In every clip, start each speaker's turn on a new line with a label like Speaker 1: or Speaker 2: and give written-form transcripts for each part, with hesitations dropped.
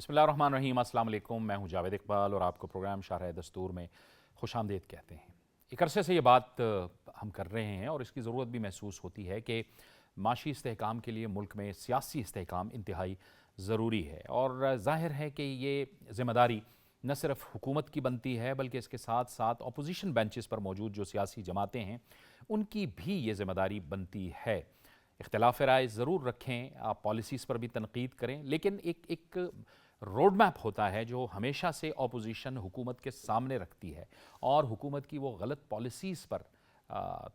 Speaker 1: बिस्मिल्लाहिर्रहमानिर्रहीम। अस्सलाम वालेकुम। मैं हूं जावेद इकबाल और आपको प्रोग्राम शारह दस्तूर में खुशामदीद कहते हैं। एक अरसे से ये बात हम कर रहे हैं और इसकी ज़रूरत भी महसूस होती है कि माशी इस्तेहकाम के लिए मुल्क में सियासी इस्तेहकाम इंतहाई ज़रूरी है और ज़ाहिर है कि ये ज़िम्मेदारी न सिर्फ हुकूमत की बनती है बल्कि इसके साथ साथ अपोजिशन बेंचेस पर मौजूद जो सियासी जमातें हैं उनकी भी ये ज़िम्मेदारी बनती है। इख्तिलाफ राय ज़रूर रखें, आप पॉलिसीज़ पर भी तनकीद करें, लेकिन एक रोड मैप होता है जो हमेशा से अपोजिशन हुकूमत के सामने रखती है और हुकूमत की वो गलत पॉलिसीज़ पर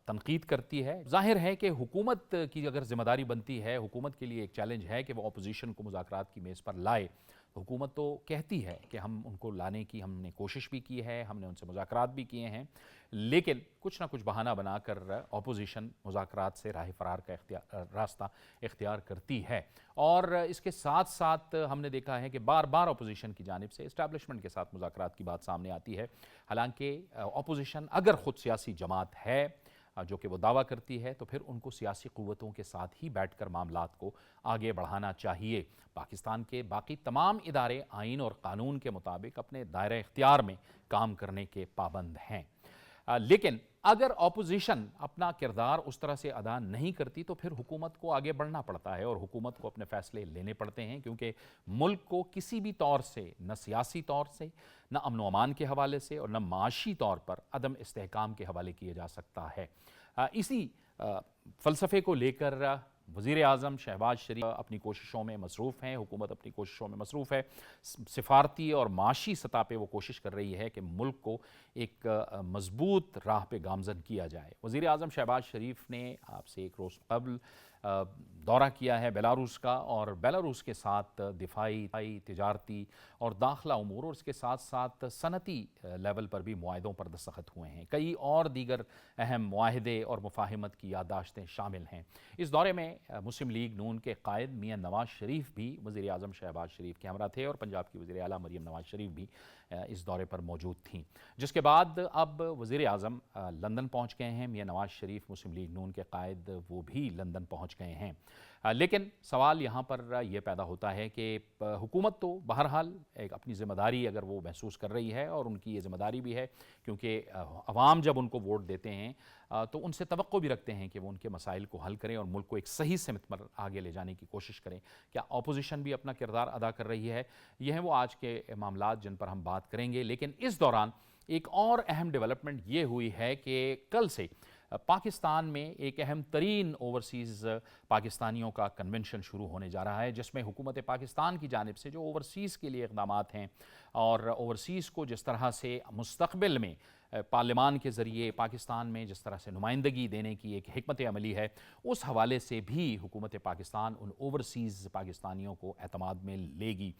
Speaker 1: तनकीद करती है। ज़ाहिर है कि हुकूमत की अगर ज़िम्मेदारी बनती है, हुकूमत के लिए एक चैलेंज है कि वो अपोजिशन को मुज़ाकरात की मेज़ पर लाए। हुकूमत तो कहती है कि हम उनको लाने की हमने कोशिश भी की है, हमने उनसे मुज़ाकरात भी किए हैं, लेकिन कुछ ना कुछ बहाना बनाकर अपोजिशन मुज़ाकरात से राह फ़रार का रास्ता इख्तियार करती है। और इसके साथ साथ हमने देखा है कि बार बार अपोजिशन की जानिब से इस्टेब्लिशमेंट के साथ मुज़ाकरात की बात सामने आती है। हालांकि अपोजिशन अगर ख़ुद सियासी जमात है जो कि वो दावा करती है तो फिर उनको सियासी क़ुव्वतों के साथ ही बैठकर मामलात को आगे बढ़ाना चाहिए। पाकिस्तान के बाकी तमाम इदारे आइन और कानून के मुताबिक अपने दायरे इख्तियार में काम करने के पाबंद हैं, लेकिन अगर अपोजिशन अपना किरदार उस तरह से अदा नहीं करती तो फिर हुकूमत को आगे बढ़ना पड़ता है और हुकूमत को अपने फैसले लेने पड़ते हैं, क्योंकि मुल्क को किसी भी तौर से, न सियासी तौर से, न अमन व अमान के हवाले से और न माशी तौर पर अदम इस्तेहकाम के हवाले किए जा सकता है। इसी फ़लसफ़े को लेकर वज़ीर आज़म शहबाज शरीफ अपनी कोशिशों में मसरूफ़ हैं, हुकूमत अपनी कोशिशों में मसरूफ़ है। सिफारती और माशी सतह पे वो कोशिश कर रही है कि मुल्क को एक मज़बूत राह पे गामज़न किया जाए। वज़ीर आज़म शहबाज शरीफ ने आपसे एक रोज़ कबल दौरा किया है बेलारूस का, और बेलारूस के साथ दिफाई, तिजारती और दाखिला उमूर और इसके साथ साथ सनती लेवल पर भी मुआहदों पर दस्तखत हुए हैं। कई और दीगर अहम मुआहदे और मुफाहिमत की याददाश्तें शामिल हैं। इस दौरे में मुस्लिम लीग नून के कायद मियाँ नवाज शरीफ भी वज़ीर आज़म शहबाज शरीफ के हमरा थे और पंजाब की वज़ीर आला मरीम नवाज शरीफ भी इस दौरे पर मौजूद थीं। जिसके बाद अब वज़ीर आज़म लंदन पहुँच गए हैं। मियाँ नवाज शरीफ मुस्लिम लीग नून के कायद वो भी लंदन पहुँच गए हैं। लेकिन सवाल यहाँ पर यह पैदा होता है कि हुकूमत तो बहरहाल एक अपनी ज़िम्मेदारी अगर वो महसूस कर रही है, और उनकी ये ज़िम्मेदारी भी है क्योंकि अवाम जब उनको वोट देते हैं तो उनसे तवक्को भी रखते हैं कि वो उनके मसाइल को हल करें और मुल्क को एक सही सिमत पर आगे ले जाने की कोशिश करें। क्या अपोजिशन भी अपना किरदार अदा कर रही है? यह हैं वो आज के मामलात जिन पर हम बात करेंगे। लेकिन इस दौरान एक और अहम डेवलपमेंट ये हुई है कि कल से पाकिस्तान में एक अहम तरीन ओवरसीज़ पाकिस्तानियों का कन्वेंशन शुरू होने जा रहा है, जिसमें हुकूमत पाकिस्तान की जानिब से जो ओवरसीज़ के लिए इक़दामात हैं और ओवरसीज़ को जिस तरह से मुस्तक़बिल में पार्लिमान के ज़रिए पाकिस्तान में जिस तरह से नुमाइंदगी देने की एक हिकमत अमली है, उस हवाले से भी हुकूमत पाकिस्तान उन ओवरसीज़ पाकिस्तानियों को एतमाद में लेगी।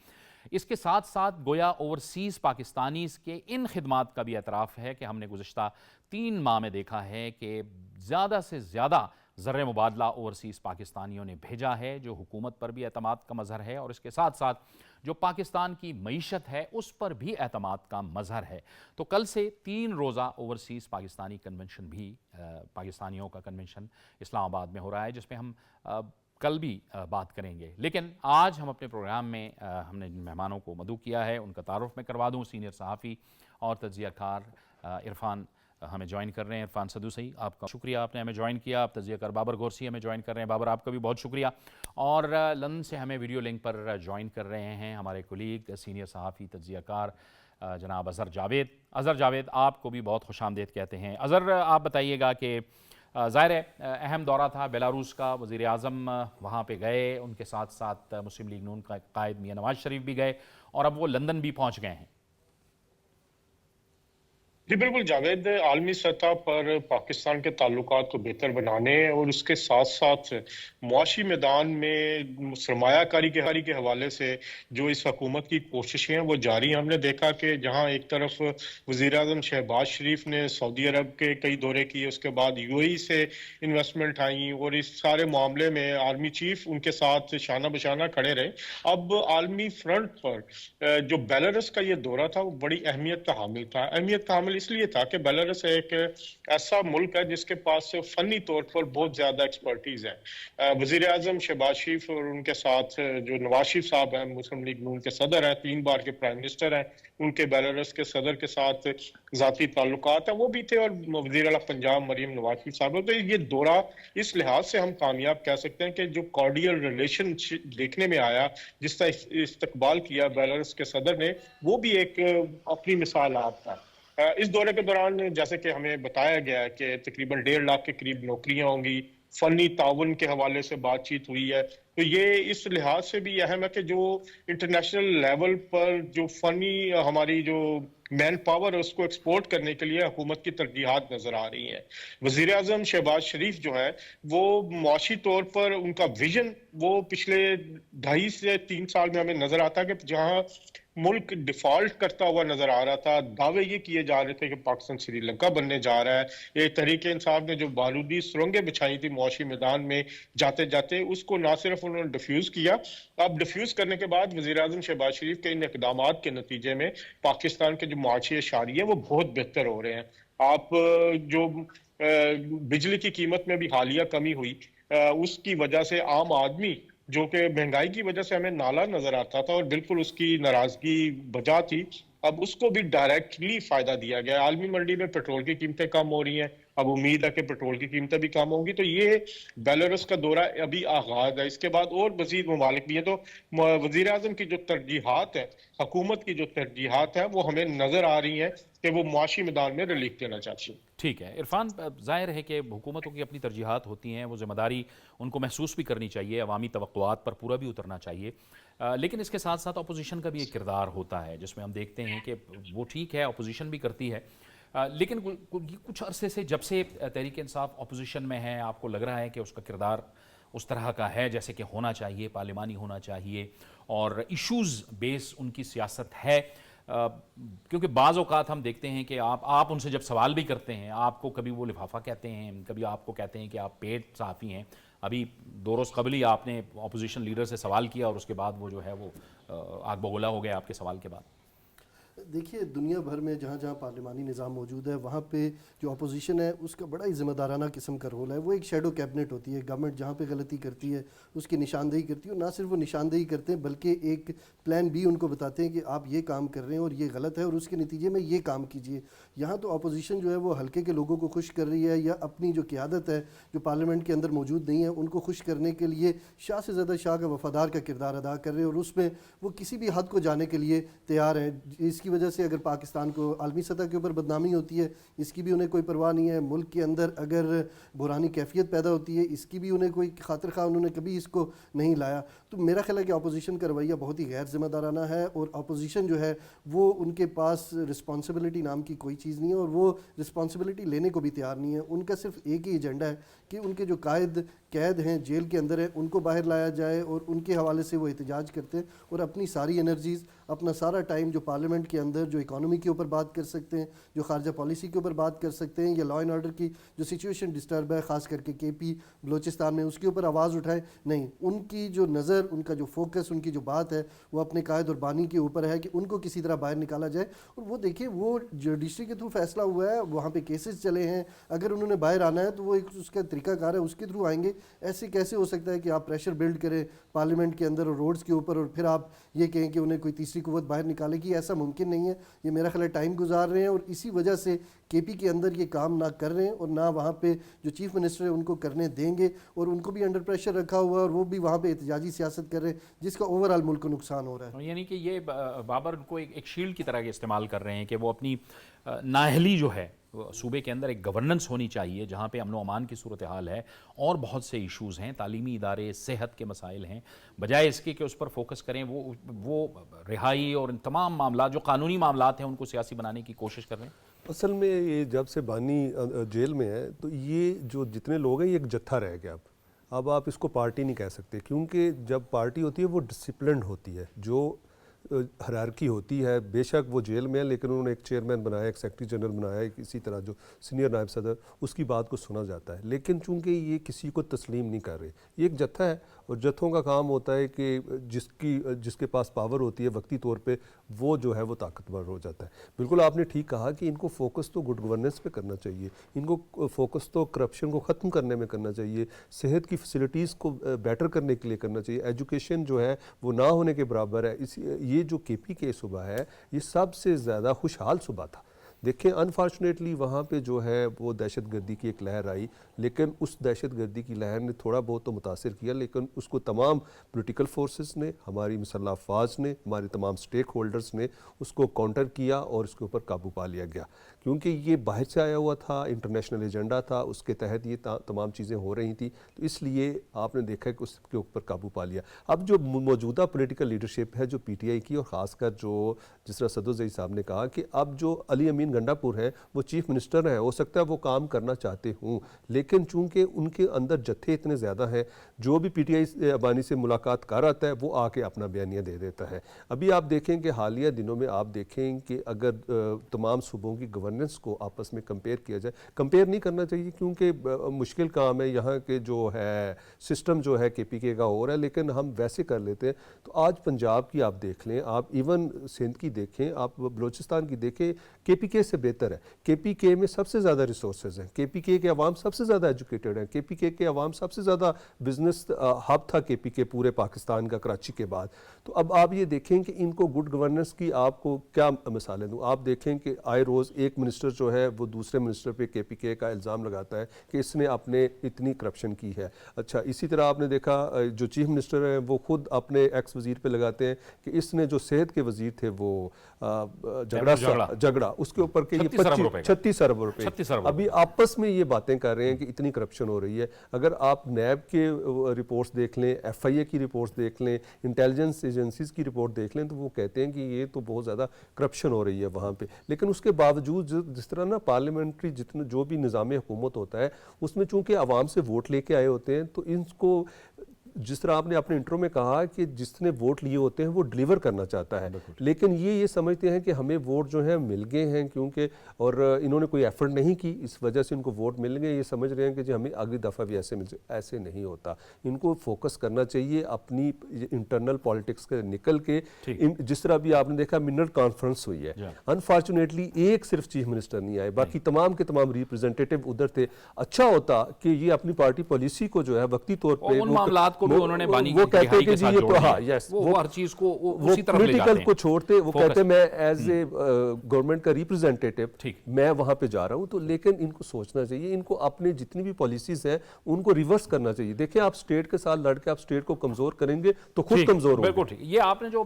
Speaker 1: इसके साथ साथ गोया ओवरसीज़ पाकिस्तानीज़ के इन खिदमात का भी एतराफ़ है कि हमने गुज़िश्ता 3 माह में देखा है कि ज़्यादा से ज़्यादा ज़र मुबादला ओवरसीज़ पाकिस्तानियों ने भेजा है, जो हुकूमत पर भी एतमाद का मज़हर है और इसके साथ साथ जो पाकिस्तान की मईशत है उस पर भी एतमाद का मज़हर है। तो कल से 3 रोज़ा ओवरसीज़ पाकिस्तानी कन्वेंशन भी पाकिस्तानियों का कन्वेंशन इस्लामाबाद में हो रहा है, जिसमें हम कल भी बात करेंगे। लेकिन आज हम अपने प्रोग्राम में हमने जिन मेहमानों को मदऊ किया है उनका तारुफ मैं करवा दूँ। सीनियर सहाफ़ी और तज्ज़ियाकार इरफान हमें ज्वाइन कर रहे हैं। इरफान सदूसी, आपका शुक्रिया, आपने हमें ज्वाइन किया। आप तज्ज़ियाकार बाबर गौरसी हमें ज्वाइन कर रहे हैं। बाबर, आपका भी बहुत शुक्रिया। और लंदन से हमें वीडियो लिंक पर ज्वाइन कर रहे हैं हमारे कोलीग सीनियर सहाफ़ी तज्ज़ियाकार जनाब अज़हर जावेद। अज़हर जावेद, आपको भी बहुत खुशामदीद कहते हैं। अज़हर, आप बताइएगा कि ज़ाहिर है अहम दौरा था बेलारूस का, वज़ीर आज़म वहाँ पे गए, उनके साथ साथ मुस्लिम लीग नून का कायद मियाँ नवाज शरीफ भी गए और अब वो लंदन भी पहुँच गए हैं।
Speaker 2: जी बिल्कुल जावेद, आलमी सतह पर पाकिस्तान के ताल्लुकात को बेहतर बनाने और उसके साथ साथ मुआशी मैदान में सरमायाकारी के हवाले से जो इस हुकूमत की कोशिशें हैं वो जारी हैं। हमने देखा कि जहां एक तरफ वज़ीर आज़म शहबाज शरीफ ने सऊदी अरब के कई दौरे किए, उसके बाद यूएई से इन्वेस्टमेंट आई और इस सारे मामले में आर्मी चीफ उनके साथ शाना बशाना खड़े रहे। अब आलमी फ्रंट पर जो बेलारूस का ये दौरा था वो बड़ी अहमियत का हामिल था। अहमियत का हामिल اس لیए था कि बेलारूस एक ऐसा मुल्क है जिसके पास फनी तौर पर बहुत ज़्यादा एक्सपर्टीज़ है। वज़ीर आज़म शहबाज शरीफ और उनके साथ जो नवाज शरीफ साहब हैं, मुस्लिम लीग नून के सदर हैं, 3 बार के प्राइम मिनिस्टर हैं, उनके बेलारूस के सदर के साथ ज़ाती ताल्लुकात हैं, वो भी थे, और वज़ीर आला पंजाब मरीम नवाज शरीफ साहब। तो ये दौरा इस लिहाज से हम कामयाब कह सकते हैं कि जो कॉर्डियल रिलेशन देखने में आया, जिसका इस्तकबाल किया बेलारूस के सदर ने, वो भी एक अपनी मिसाल आपका। इस दौरे के दौरान जैसे कि हमें बताया गया है कि तकरीबन 1.5 लाख के करीब नौकरियां होंगी, फनी ताउन के हवाले से बातचीत हुई है। तो ये इस लिहाज से भी अहम है कि जो इंटरनेशनल लेवल पर जो फनी हमारी जो मैन पावर है उसको एक्सपोर्ट करने के लिए हुकूमत की तरजीहात नजर आ रही हैं। वजीर आजम शहबाज शरीफ जो है वो मुआशी तौर पर उनका विजन वो पिछले 2.5 से 3 साल में हमें नजर आता है कि जहां मुल्क डिफॉल्ट करता हुआ नजर आ रहा था, दावे ये किए जा रहे थे कि पाकिस्तान श्रीलंका बनने जा रहा है। ये तहरीक इंसाफ ने जो बारूदी सुरंगें बिछाई थी मुआशी मैदान में जाते जाते, उसको ना सिर्फ उन्होंने डिफ्यूज किया, अब डिफ्यूज करने के बाद वजीर आजम शहबाज शरीफ के इन इकदाम के नतीजे में पाकिस्तान के जो मुआशी अशारी है वो बहुत बेहतर हो रहे हैं। आप जो बिजली की कीमत में भी हालिया कमी हुई, उसकी वजह से आम आदमी जो कि महंगाई की वजह से हमें नाला नजर आता था और बिल्कुल उसकी नाराजगी बजा थी, अब उसको भी डायरेक्टली फायदा दिया गया। आलमी मंडी में पेट्रोल की कीमतें कम हो रही हैं, अब उम्मीद है कि पेट्रोल की कीमतें भी कम होंगी। तो ये बेलारूस का दौरा अभी आगाज है, इसके बाद और मजीद ममालिक भी है। तो वजीर आजम की जो तरजीहात है, हुकूमत की जो तरजीहात है, वो हमें नजर आ रही हैं कि वो मुआशी मैदान में रिलीफ देना चाहती है।
Speaker 1: ठीक है इरफान, ज़ाहिर है कि हुकूमतों की अपनी तरजीहात होती हैं, वो ज़िम्मेदारी उनको महसूस भी करनी चाहिए, अवामी तवक्कुआत पर पूरा भी उतरना चाहिए। लेकिन इसके साथ साथ अपोजिशन का भी एक किरदार होता है जिसमें हम देखते हैं कि वो ठीक है अपोजिशन भी करती है, लेकिन कुछ अरसे से जब से तहरीक इंसाफ अपोजिशन में है, आपको लग रहा है कि उसका किरदार उस तरह का है जैसे कि होना चाहिए, पार्लिमानी होना चाहिए और इश्यूज़ बेस उनकी सियासत है। क्योंकि बाज़ औक़ात हम देखते हैं कि आप उनसे जब सवाल भी करते हैं, आपको कभी वो लिफाफा कहते हैं, कभी आपको कहते हैं कि आप पेड सहाफ़ी हैं। अभी 2 रोज़ कबल ही आपने अपोजिशन लीडर से सवाल किया और उसके बाद वो जो है वो आग बगोला हो गया आपके सवाल के बाद।
Speaker 3: देखिए, दुनिया भर में जहाँ जहाँ पार्लिमानी निज़ाम मौजूद है वहाँ पे जो अपोजिशन है उसका बड़ा ही ज़िम्मेदाराना किस्म का रोल है। वो एक शैडो कैबिनेट होती है, गवर्नमेंट जहाँ पे गलती करती है उसकी निशानदेही करती है, और ना सिर्फ वो निशानदेही करते हैं बल्कि एक प्लान बी उनको बताते हैं कि आप ये काम कर रहे हैं और ये गलत है और उसके नतीजे में ये काम कीजिए। यहाँ तो अपोजिशन जो है वो हल्के के लोगों को खुश कर रही है या अपनी जो क़ियादत है जो पार्लियामेंट के अंदर मौजूद नहीं है उनको खुश करने के लिए शाह से ज़्यादा शाह का वफादार का किरदार अदा कर रहे हैं, और उसमें वो किसी भी हद को जाने के लिए तैयार हैं। इसकी वजह से अगर पाकिस्तान को आलमी सतह के ऊपर बदनामी होती है इसकी भी उन्हें कोई परवाह नहीं है, मुल्क के अंदर अगर बुरानी कैफियत पैदा होती है इसकी भी उन्हें कोई खातिर खा उन्होंने कभी इसको नहीं लाया। तो मेरा ख्याल है कि अपोजिशन का रवैया बहुत ही गैर जिम्मेदाराना है, और अपोजिशन जो है वो उनके पास रिस्पॉन्सिबिलिटी नाम की कोई चीज़ नहीं है और वो रिस्पॉन्सिबिलिटी लेने को भी तैयार नहीं है। उनका सिर्फ एक ही एजेंडा है कि उनके जो कैद हैं जेल के अंदर है उनको बाहर लाया जाए, और उनके हवाले से वो एहतजाज करते हैं और अपनी सारी एनर्जीज़ अपना सारा टाइम जो पार्लियामेंट के अंदर जो इकॉनमी के ऊपर बात कर सकते हैं, जो खारजा पॉलिसी के ऊपर बात कर सकते हैं, या लॉ एंड ऑर्डर की जो सिचुएशन डिस्टर्ब है ख़ास करके KP बलोचिस्तान में उसके ऊपर आवाज़ उठाएं, नहीं, उनकी जो नज़र, उनका जो फोकस, उनकी जो बात है वो अपने कायद और बानी के ऊपर है कि उनको किसी तरह बाहर निकाला जाए। और वो देखिए वो जुडिशरी के थ्रू फैसला हुआ है, वहाँ पर केसेस चले हैं, अगर उन्होंने बाहर आना है तो वो एक उसका तरीकाकार है उसके थ्रू आएंगे। ऐसे कैसे हो सकता है कि आप प्रेशर बिल्ड करें पार्लियामेंट के अंदर और रोड्स के ऊपर और फिर आप ये कहें कि उन्हें कोई तीसरी कुव्वत बाहर निकालेगी? ऐसा मुमकिन नहीं है। ये मेरा ख्याल है टाइम गुजार रहे हैं और इसी वजह से KP के अंदर ये काम ना कर रहे हैं और ना वहाँ पे जो चीफ मिनिस्टर है उनको करने देंगे, और उनको भी अंडर प्रेशर रखा हुआ है और वो भी वहाँ पे एहतजाजी सियासत कर रहे हैं जिसका ओवरऑल मुल्क को नुकसान हो रहा है।
Speaker 1: यानी कि ये बाबर उनको एक शील्ड की तरह इस्तेमाल कर रहे हैं कि वो अपनी नाअहली जो है सूबे के अंदर एक गवर्नेंस होनी चाहिए जहाँ पे अमन व अमान की सूरत हाल है और बहुत से इश्यूज़ हैं, तालीमी इदारे, सेहत के मसाइल हैं, बजाय इसके कि उस पर फोकस करें वो रिहाई और इन तमाम मामला जो कानूनी मामलात हैं उनको सियासी बनाने की कोशिश कर रहे हैं।
Speaker 4: असल में ये जब से बानी जेल में है तो ये जो जितने लोग हैं ये एक जत्था रह गया। अब आप इसको पार्टी नहीं कह सकते, क्योंकि जब पार्टी होती है वो डिसिप्लिन्ड होती है, जो हायरार्की होती है, बेशक वो जेल में है लेकिन उन्होंने एक चेयरमैन बनाया, एक सेक्रेटरी जनरल बनाया, एक इसी तरह जो सीनियर नायब सदर, उसकी बात को सुना जाता है। लेकिन चूंकि ये किसी को तस्लीम नहीं कर रहे, ये एक जत्था है और जत्थों का काम होता है कि जिसके पास पावर होती है वक्ती तौर पे वो जो है वो ताकतवर हो जाता है। बिल्कुल आपने ठीक कहा कि इनको फोकस तो गुड गवर्नेंस पे करना चाहिए, इनको फोकस तो करप्शन को ख़त्म करने में करना चाहिए, सेहत की फैसिलिटीज़ को बेटर करने के लिए करना चाहिए, एजुकेशन जो है वो ना होने के बराबर है। ये जो KPK सूबा है ये सबसे ज़्यादा खुशहाल सूबा था। देखें अनफॉर्चुनेटली वहाँ पे जो है वो दहशत गर्दी की एक लहर आई, लेकिन उस दहशत गर्दी की लहर ने थोड़ा बहुत तो मुतासिर किया, लेकिन उसको तमाम पॉलिटिकल फोर्सेस ने, हमारी मुसल्लह अफवाज ने, हमारे तमाम स्टेक होल्डर्स ने उसको काउंटर किया और उसके ऊपर काबू पा लिया गया, क्योंकि ये बाहर से आया हुआ था, इंटरनेशनल एजेंडा था, उसके तहत ये तमाम चीज़ें हो रही थी, तो इसलिए आपने देखा कि उसके ऊपर काबू पा लिया। अब जो मौजूदा पॉलिटिकल लीडरशिप है जो PTI की, और ख़ासकर जो जिस तरह सदुज़ई साहब ने कहा कि अब जो अली अमीन गंडापुर हैं वो चीफ मिनिस्टर हैं, हो सकता है वो काम करना चाहते हूँ, लेकिन चूंकि उनके अंदर जत्थे इतने ज़्यादा हैं, जो भी PTI अबानी से मुलाकात कर आता है वो आके अपना बयानिया दे देता है। अभी आप देखें कि हालिया दिनों में आप देखें कि अगर तमाम सूबों की गवर्नेंस को आपस में कंपेयर किया जाए, कंपेयर नहीं करना चाहिए क्योंकि मुश्किल काम है, यहाँ के जो है सिस्टम जो है KPK का हो रहा है, लेकिन हम वैसे कर लेते हैं। तो आज पंजाब की आप देख लें, आप इवन सिंध की देखें, आप बलूचिस्तान की देखें, KPK से बेहतर है। KPK में सबसे ज़्यादा रिसोर्सेज हैं, KPK के अवाम सबसे ज़्यादा एजुकेटेड हैं, KPK के अवाम सबसे ज़्यादा बिजनेस हब था KPK पूरे पाकिस्तान का, कराची के बाद। तो अब आप ये देखें कि इनको गुड गवर्नेंस की आपको क्या मिसालें दूँ। आप देखें कि आए रोज़ एक मिनिस्टर जो है वो दूसरे मिनिस्टर पे KPK का इल्ज़ाम लगाता है कि इसने आपने इतनी करप्शन की है। अच्छा, इसी तरह आपने देखा जो चीफ मिनिस्टर हैं वो खुद अपने एक्स वज़ीर पे लगाते हैं कि इसने जो सेहत के वज़ीर थे वो झगड़ा उसके ऊपर के ये 36 अरब रुपए। अभी आपस में ये बातें कर रहे हैं कि इतनी करप्शन हो रही है। अगर आप नैब के रिपोर्ट्स देख लें, FIA की रिपोर्ट्स देख लें, इंटेलिजेंस एजेंसीज की रिपोर्ट देख लें, तो वो कहते हैं कि ये तो बहुत ज़्यादा करप्शन हो रही है वहाँ पे। लेकिन उसके बावजूद जिस तरह ना पार्लियामेंट्री जितना जो भी निज़ाम हुकूमत होता है उसमें चूँकि आवाम से वोट लेके आए होते हैं, तो इनको जिस तरह आपने अपने इंट्रो में कहा कि जिसने वोट लिए होते हैं वो डिलीवर करना चाहता है, लेकिन ये समझते हैं कि हमें वोट जो है मिल गए हैं क्योंकि, और इन्होंने कोई एफर्ट नहीं की, इस वजह से इनको वोट मिल गए, ये समझ रहे हैं कि जी हमें अगली दफ़ा भी ऐसे मिल जाए। ऐसे नहीं होता, इनको फोकस करना चाहिए अपनी इंटरनल पॉलिटिक्स के निकल के। जिस तरह भी आपने देखा मिनरल कॉन्फ्रेंस हुई है, अनफॉर्चुनेटली एक सिर्फ चीफ मिनिस्टर नहीं आए, बाकी तमाम के तमाम रिप्रेजेंटेटिव उधर थे। अच्छा होता कि ये अपनी पार्टी पॉलिसी को जो है वक्ती तौर पर
Speaker 1: को भी उन्होंने बानी
Speaker 4: वो कहते हैं कि जी ये तो हाँ यस
Speaker 1: वो हर चीज को उसी तरफ ले जाते हैं,
Speaker 4: पॉलिटिकल को छोड़ते, वो कहते हैं मैं एज ए गवर्नमेंट का रिप्रेजेंटेटिव मैं वहां पे जा रहा हूं। तो लेकिन इनको सोचना चाहिए, इनको अपनी जितनी भी पॉलिसीज हैं उनको रिवर्स करना चाहिए। देखिए आप स्टेट के साथ लड़के आप स्टेट को कमजोर करेंगे तो खुद कमजोर होंगे।
Speaker 1: बिल्कुल ठीक। ये आपने जो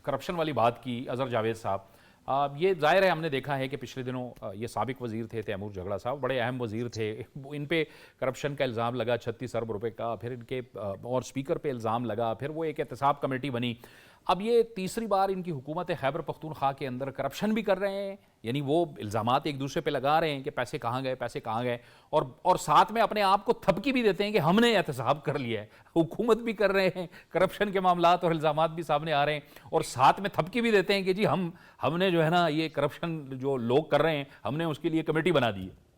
Speaker 1: करप्शन वाली बात की अजहर जावेद साहब, ये जाहिर है हमने देखा है कि पिछले दिनों ये साबिक वजीर थे तैमूर झगड़ा साहब, बड़े अहम वजीर थे, इन पे करप्शन का इल्ज़ाम लगा 36 अरब रुपए का, फिर इनके और स्पीकर पे इल्ज़ाम लगा, फिर वो एक एहतसाब कमेटी बनी। अब ये तीसरी बार इनकी हुकूमत खैबर पख्तूनख्वा के अंदर करप्शन भी कर रहे हैं, यानी वो इल्ज़ामात एक दूसरे पे लगा रहे हैं कि पैसे कहाँ गए, और साथ में अपने आप को थपकी भी देते हैं कि हमने एहतसाब कर लिया है। हुकूमत भी कर रहे हैं, करप्शन के मामलात और इल्ज़ामात भी सामने आ रहे हैं, और साथ में थपकी भी देते हैं कि जी हमने जो है ना ये करप्शन जो लोग कर रहे हैं हमने उसके लिए कमेटी बना दी है।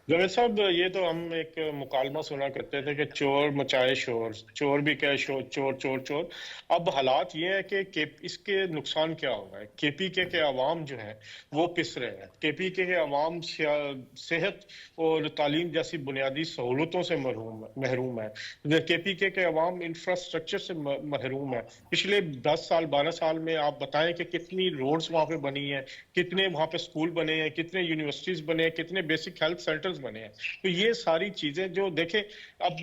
Speaker 2: जावेद साहब, ये तो हम एक मुकालमा सुना करते थे कि चोर मचाए शोर, चोर भी कहे शोर, चोर चोर चोर। अब हालात ये है कि इसके नुकसान क्या हो रहा है। KPK के अवाम जो है वो पिस रहे हैं। KPK के अवाम सेहत और तालीम जैसी बुनियादी सहूलतों से महरूम है। KPK के अवाम इंफ्रास्ट्रक्चर से महरूम है। पिछले 10 साल 12 साल में आप बताएं कि कितनी रोड्स वहाँ पे बनी है, कितने वहाँ पे स्कूल बने हैं, कितने यूनिवर्सिटीज बने हैं, कितने बेसिक हेल्थ सेंटर्स बने हैं। तो ये सारी चीजें जो देखें, अब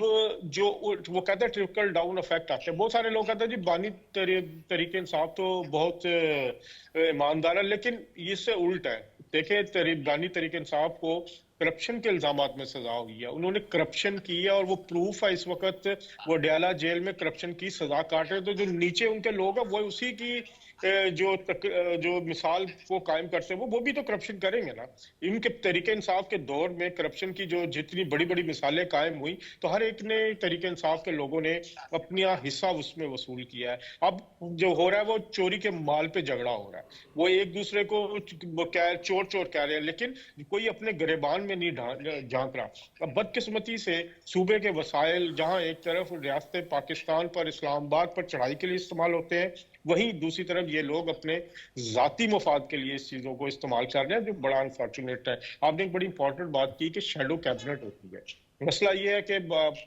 Speaker 2: जो वो कहते हैं ट्रिकल डाउन इफेक्ट आते हैं। बहुत सारे लोग कहते हैं जी बानी तरीके इंसाफ तो बहुत ईमानदार है, लेकिन इससे उल्टा है। देखें बानी तरीके इंसाफ को करप्शन के इल्जामात में सजा हुई है, उन्होंने करप्शन की है और वो प्रूफ है। इस वक्त वो डयाला जेल में करप्शन की सजा काट रहे हैं। तो जो नीचे उनके लोग हैं वो उसी की जो मिसाल वो कायम करते हैं वो भी तो करप्शन करेंगे ना। इनके तरीके इंसाफ के दौर में करप्शन की जो जितनी बड़ी बड़ी मिसालें कायम हुई तो हर एक ने तरीके इंसाफ के लोगों ने अपना हिस्सा उसमें वसूल किया है। अब जो हो रहा है वो चोरी के माल पे झगड़ा हो रहा है, वो एक दूसरे को चोर चोर कह रहे हैं, लेकिन कोई अपने गिरेबान में नहीं झांक रहा। अब बदकिस्मती से सूबे के वसाइल जहां एक तरफ रियासत पाकिस्तान पर, इस्लामाबाद पर चढ़ाई के लिए इस्तेमाल होते हैं, वहीं दूसरी तरफ ये लोग अपने जाती मुफाद के लिए इस चीजों को इस्तेमाल कर रहे हैं, जो बड़ा अनफॉर्चुनेट है। आपने एक बड़ी इंपॉर्टेंट बात की कि शैडो कैबिनेट होती है। मसला ये है कि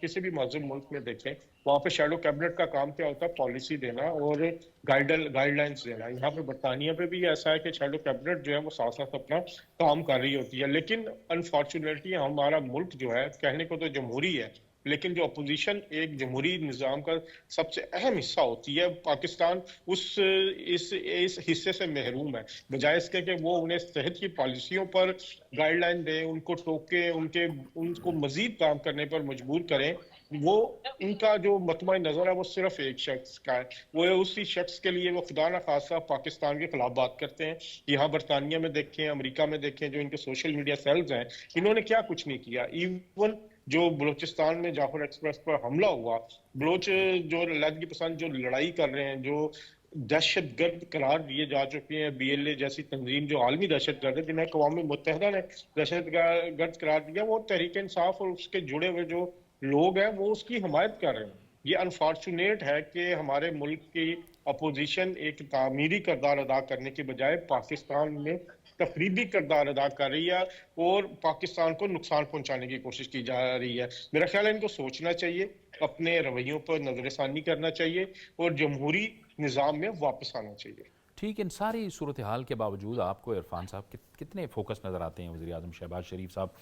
Speaker 2: किसी भी मौजूद मुल्क में देखें, वहां पे शैडो कैबिनेट का काम क्या होता है? पॉलिसी देना और गाइडलाइंस देना। यहाँ पे बरतानिया पे भी ऐसा है कि शैडो कैबिनेट जो है वो साथ साथ अपना काम कर रही होती है, लेकिन अनफॉर्चुनेटली हमारा मुल्क जो है, कहने को तो जमहूरी है, लेकिन जो अपोजिशन एक जमहूरी निज़ाम का सबसे अहम हिस्सा होती है, पाकिस्तान इस हिस्से से महरूम है। बजाय इसके कि वो उन्हें सेहत की पॉलिसियों पर गाइडलाइन दें, उनको टोके, उनको मजीद काम करने पर मजबूर करें, वो उनका जो मतमा नजर है वो सिर्फ एक शख्स का है। वो उसी शख्स के लिए वो खुदा न खासा पाकिस्तान के खिलाफ बात करते हैं। यहाँ बरतानिया में देखें, अमेरिका में देखें, जो इनके सोशल मीडिया सेल्स हैं, इन्होंने क्या कुछ नहीं किया। इवन जो बलूचिस्तान में जाफर एक्सप्रेस पर हमला हुआ, बलोच जो लड़की पसंद जो लड़ाई कर रहे हैं, जो दहशतगर्द करार दिए जा चुके हैं, BLA जैसी तंजीम जो आलमी दहशतगर्द है, जिन्हें अक़वाम मुत्तहिदा ने दहशतगर्द करार दिया, वो तहरीक इंसाफ और उसके जुड़े हुए जो लोग हैं वो उसकी हमायत कर रहे हैं। ये अनफॉर्चुनेट है कि हमारे मुल्क की अपोजिशन एक तामीरी किरदार अदा करने के बजाय पाकिस्तान में तफरीबी किरदार अदा कर रही है और पाकिस्तान को नुकसान पहुंचाने की कोशिश की जा रही है। मेरा ख्याल है इनको सोचना चाहिए, अपने रवैयों पर नजरसानी करना चाहिए और जमहूरी निज़ाम में वापस आना चाहिए।
Speaker 1: ठीक, इन सारी सूरत हाल के बावजूद आपको इरफान साहब कितने फोकस नज़र आते हैं वज़ीर आज़म शहबाज शरीफ साहब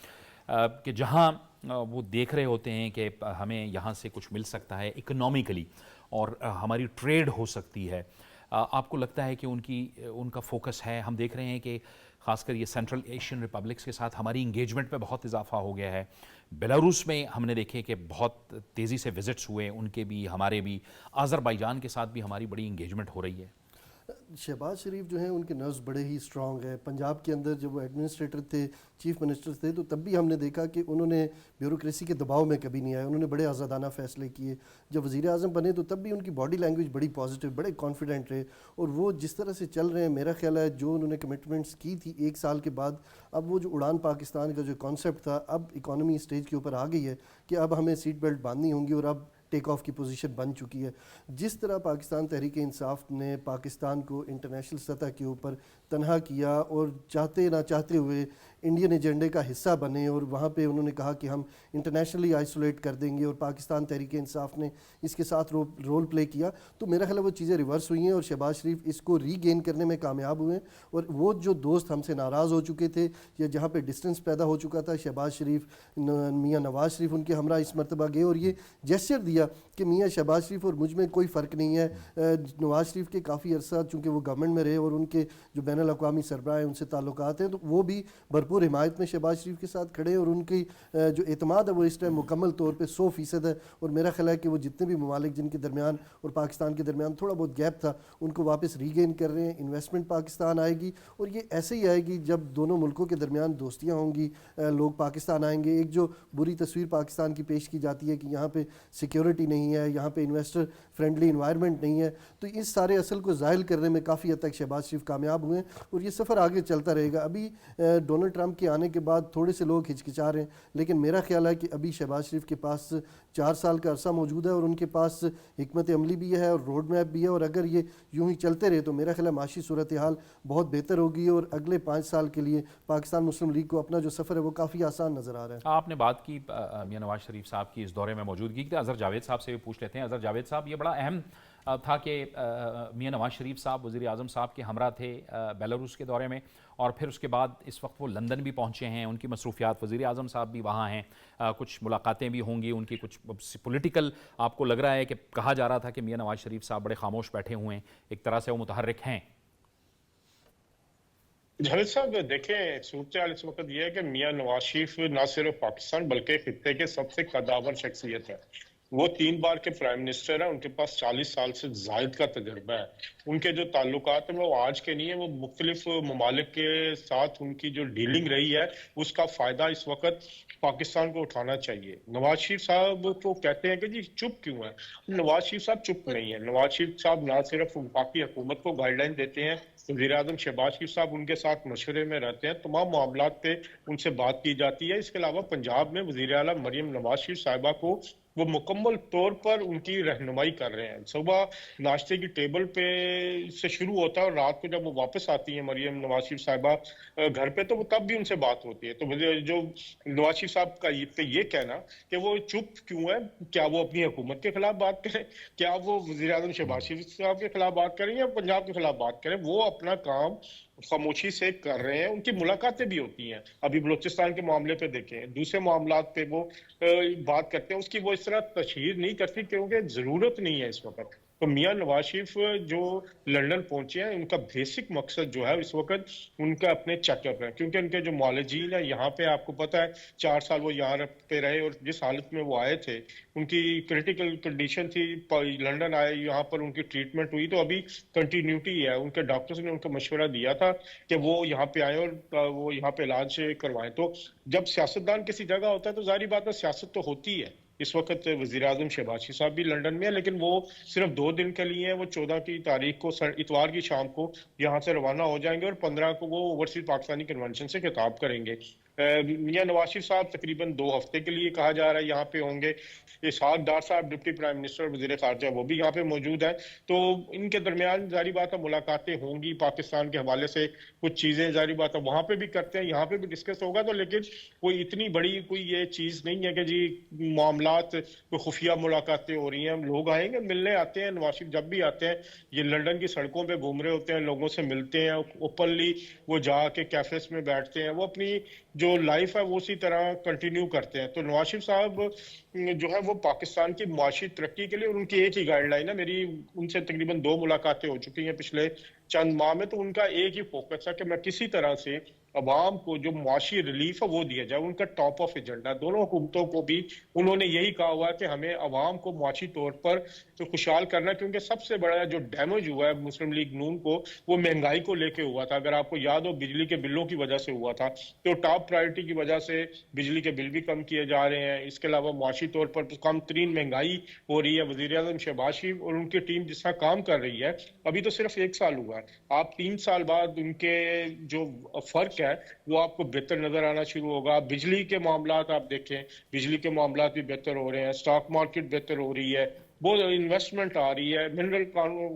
Speaker 1: कि जहाँ वो देख रहे होते हैं कि हमें यहाँ से कुछ मिल सकता है इकोनॉमिकली और हमारी ट्रेड हो सकती है, आपको लगता है कि उनका फोकस है? हम देख रहे हैं कि ख़ासकर ये सेंट्रल एशियन रिपब्लिक्स के साथ हमारी इंगेजमेंट में बहुत इजाफा हो गया है। बेलारूस में हमने देखे कि बहुत तेज़ी से विज़िट्स हुए, उनके भी हमारे भी। अज़रबैजान के साथ भी हमारी बड़ी इंगेजमेंट हो रही है।
Speaker 3: शहबाज शरीफ जो हैं उनके नर्व्स बड़े ही स्ट्रॉन्ग है। पंजाब के अंदर जब वो एडमिनिस्ट्रेटर थे, चीफ मिनिस्टर थे, तो तब भी हमने देखा कि उन्होंने ब्यूरोक्रेसी के दबाव में कभी नहीं आए, उन्होंने बड़े आज़ादाना फ़ैसले किए। जब वज़ीर आज़म बने तो तब भी उनकी बॉडी लैंग्वेज बड़ी पॉजिटिव, बड़े कॉन्फिडेंट रहे, और वो जिस तरह से चल रहे हैं, मेरा ख्याल है जो उन्होंने कमिटमेंट्स की थी 1 साल के बाद, अब वो जो उड़ान पाकिस्तान का जो कॉन्सेप्ट था, अब इकॉनमी स्टेज के ऊपर आ गई है कि अब हमें सीट बेल्ट बांधनी होंगी और अब टेक ऑफ की पोजीशन बन चुकी है। जिस तरह पाकिस्तान तहरीक इंसाफ ने पाकिस्तान को इंटरनेशनल सतह के ऊपर तनहा किया और चाहते ना चाहते हुए इंडियन एजेंडे का हिस्सा बने, और वहाँ पे उन्होंने कहा कि हम इंटरनेशनली आइसोलेट कर देंगे, और पाकिस्तान तहरीक इंसाफ ने इसके साथ रोल प्ले किया, तो मेरा ख्याल है वो चीज़ें रिवर्स हुई हैं और शहबाज शरीफ इसको रीगेन करने में कामयाब हुए। और वो जो दोस्त हमसे नाराज़ हो चुके थे या जहाँ पे डिस्टेंस पैदा हो चुका था, शहबाज शरीफ, मियाँ नवाज़ शरीफ उनके हमरा इस मरतबा गए और ये जेस्चर दिया कि मियाँ शहबाज शरीफ और मुझ में कोई फ़र्क नहीं है। नवाज़ शरीफ के काफ़ी अरसा चूँकि वो गवर्नमेंट में रहे और उनके जो बैन अल-अक़वामी सरबराह हैं उनसे ताल्लुकात हैं, तो वो भी भरपूर हिमायत में शहबाज शरीफ के साथ खड़े हैं, और उनकी जो एतमाद है वो इस टाइम मुकम्मल तौर पे 100% है। और मेरा ख्याल है कि वो जितने भी ममालिक जिनके दरमियान और पाकिस्तान के दरमियान थोड़ा बहुत गैप था, उनको वापस रीगेन कर रहे हैं। इन्वेस्टमेंट पाकिस्तान आएगी, और ये ऐसे ही आएगी जब दोनों मुल्कों के दरमियान दोस्तियाँ होंगी, लोग पाकिस्तान आएंगे। एक जो बुरी तस्वीर पाकिस्तान की पेश की जाती है कि यहाँ पे सिक्योरिटी नहीं है, यहाँ पे इन्वेस्टर फ्रेंडली इन्वायरमेंट नहीं है, तो इस सारे असल को ज़ाहिर करने में काफ़ी हद तक शहबाज शरीफ कामयाब हुए, और ये सफ़र आगे चलता रहेगा। अभी डोनाल्ड ट्रंप के आने के बाद थोड़े से लोग हिचकिचा रहे हैं, लेकिन मेरा ख्याल है कि अभी शहबाज शरीफ के पास 4 साल का अरसा मौजूद है, और उनके पास हिकमत अमली भी है और रोड मैप भी है, और अगर ये यूं ही चलते रहे तो मेरा ख्याल है माशी सूरत हाल बहुत बेहतर होगी, और अगले 5 साल के लिए पाकिस्तान मुस्लिम लीग को अपना जो सफ़र है वो काफ़ी आसान नज़र आ रहा है।
Speaker 1: आपने बात की मियां नवाज शरीफ साहब की इस दौरे में मौजूदगी की, अज़हर जावेद साहब से भी पूछ लेते हैं। अज़हर जावेद साहब, ये बड़ा अहम था कि मियां नवाज शरीफ साहब वज़ीर आज़म साहब के हमरा थे बेलारूस के दौरे में, और फिर उसके बाद इस वक्त वो लंदन भी पहुंचे हैं, उनकी मसरूफियात, वज़ीर आज़म साहब भी वहाँ हैं, कुछ मुलाकातें भी होंगी उनकी, कुछ पॉलिटिकल आपको लग रहा है कि कहा जा रहा था कि मियां नवाज शरीफ साहब बड़े खामोश बैठे हुए हैं, एक तरह से वो मुतहर्रिक हैं।
Speaker 2: जावेद साहब देखें, सूरत हाल इस वक्त यह है कि मियां नवाज शरीफ न सिर्फ पाकिस्तान बल्कि खित्ते के सबसे कद्दावर शख्सियत है। वो 3 बार के प्राइम मिनिस्टर हैं, उनके पास 40 साल से जायद का तजर्बा है। उनके जो ताल्लुकात हैं वो आज के नहीं है, वो मुख्तलिफ ममालिक के साथ उनकी जो डीलिंग रही है उसका फ़ायदा इस वक्त पाकिस्तान को उठाना चाहिए। नवाज शरीफ साहब को कहते हैं कि जी चुप क्यों है, नवाज शरीफ साहब चुप नहीं है। नवाज शरीफ साहब ना सिर्फ वफाकी हुकूमत को गाइडलाइन देते हैं, वज़ीर आज़म शहबाज शरीफ साहब उनके साथ मशवरे में रहते हैं, तमाम मामलात पे उनसे बात की जाती है। इसके अलावा पंजाब में वज़ीर आला मरियम नवाज शरीफ साहिबा को वो मुकम्मल तौर पर उनकी रहनुमाई कर रहे हैं। सुबह नाश्ते की टेबल पे से शुरू होता है और रात को जब वो वापस आती हैं मरियम नवाज शरीफ साहिबा घर पे, तो वो तब भी उनसे बात होती है। तो मुझे जो नवाज शरीफ साहब का ये कहना कि वो चुप क्यों है, क्या वो अपनी हुकूमत के खिलाफ बात करें, क्या वो वज़ीर आज़म शहबाज शरीफ साहब के खिलाफ बात करें या पंजाब के खिलाफ बात करें, वो अपना काम खामोशी से कर रहे हैं। उनकी मुलाकातें भी होती हैं, अभी बलूचिस्तान के मामले पे देखें, दूसरे मामलात पे वो बात करते हैं, उसकी वो इस तरह तशहीर नहीं करती क्योंकि जरूरत नहीं है इस वक्त। तो मियां नवाज शरीफ जो लंदन पहुंचे हैं, उनका बेसिक मकसद जो है इस वक्त उनका अपने चेकअप है, क्योंकि उनके जो मौलजीन है यहाँ पे, आपको पता है 4 साल वो यहाँ पे रहे और जिस हालत में वो आए थे उनकी क्रिटिकल कंडीशन थी। लंदन आए, यहाँ पर उनकी ट्रीटमेंट हुई, तो अभी कंटिन्यूटी है। उनके डॉक्टर्स ने उनको मशवरा दिया था कि वो यहाँ पे आए और वो यहाँ पे इलाज करवाएं। तो जब सियासतदान किसी जगह होता है तो जाहिर बात है सियासत तो होती है। इस वक्त वज़ीर आज़म शहबाज शरीफ साहब भी लंदन में है, लेकिन वो सिर्फ 2 दिन के लिए हैं। वो 14 की तारीख को इतवार की शाम को यहाँ से रवाना हो जाएंगे और 15 को वो ओवरसीज पाकिस्तानी कन्वेंशन से खिताब करेंगे। मियां नवाज शरीफ साहब तकरीबन 2 हफ्ते के लिए कहा जा रहा है यहाँ पे होंगे। इसहाक डार साहब डिप्टी प्राइम मिनिस्टर और वज़ीर ख़ारजा वो भी यहाँ पे मौजूद है। तो इनके दरमियान जारी बात है मुलाकातें होंगी, पाकिस्तान के हवाले से कुछ चीज़ें जारी बात है वहाँ पे भी करते हैं, यहाँ पे भी डिस्कस होगा। तो लेकिन कोई इतनी बड़ी कोई ये चीज़ नहीं है कि जी मामलात कोई खुफिया मुलाकातें हो रही हैं। लोग आएंगे, मिलने आते हैं। नवाज शरीफ जब भी आते हैं ये लंदन की सड़कों पे घूम रहे होते हैं, लोगों से मिलते हैं ओपनली, वो जाके कैफेस में बैठते हैं, वो अपनी जो लाइफ है वो उसी तरह कंटिन्यू करते हैं। तो नवाज शरीफ साहब जो है वो पाकिस्तान की माशी तरक्की के लिए, और उनकी एक ही गाइडलाइन है, मेरी उनसे तकरीबन 2 मुलाकातें हो चुकी हैं पिछले चंद माह में, तो उनका एक ही फोकस है कि मैं किसी तरह से अवाम को जो माशी रिलीफ है वो दिया जाए। उनका टॉप ऑफ एजेंडा, दोनों हुकूमतों को भी उन्होंने यही कहा हुआ है कि हमें अवाम को माशी तौर पर तो खुशहाल करना, क्योंकि सबसे बड़ा जो डैमेज हुआ है मुस्लिम लीग नून को वो महंगाई को लेके हुआ था। अगर आपको याद हो बिजली के बिलों की वजह से हुआ था, तो टॉप प्रायोरिटी की वजह से बिजली के बिल भी कम किए जा रहे हैं। इसके अलावा माशी तौर पर कम तरीन महंगाई हो रही है। वज़ीर आज़म शहबाज शरीफ और उनकी टीम जिस तरह काम कर रही है, अभी तो सिर्फ 1 साल हुआ है, आप 3 साल बाद उनके जो फर्क है वो आपको बेहतर नजर आना शुरू होगा। बिजली के मामलात आप देखें, बिजली के मामलात भी बेहतर हो रहे हैं, स्टॉक मार्केट बेहतर हो रही है, बहुत इन्वेस्टमेंट आ रही है। मिनरल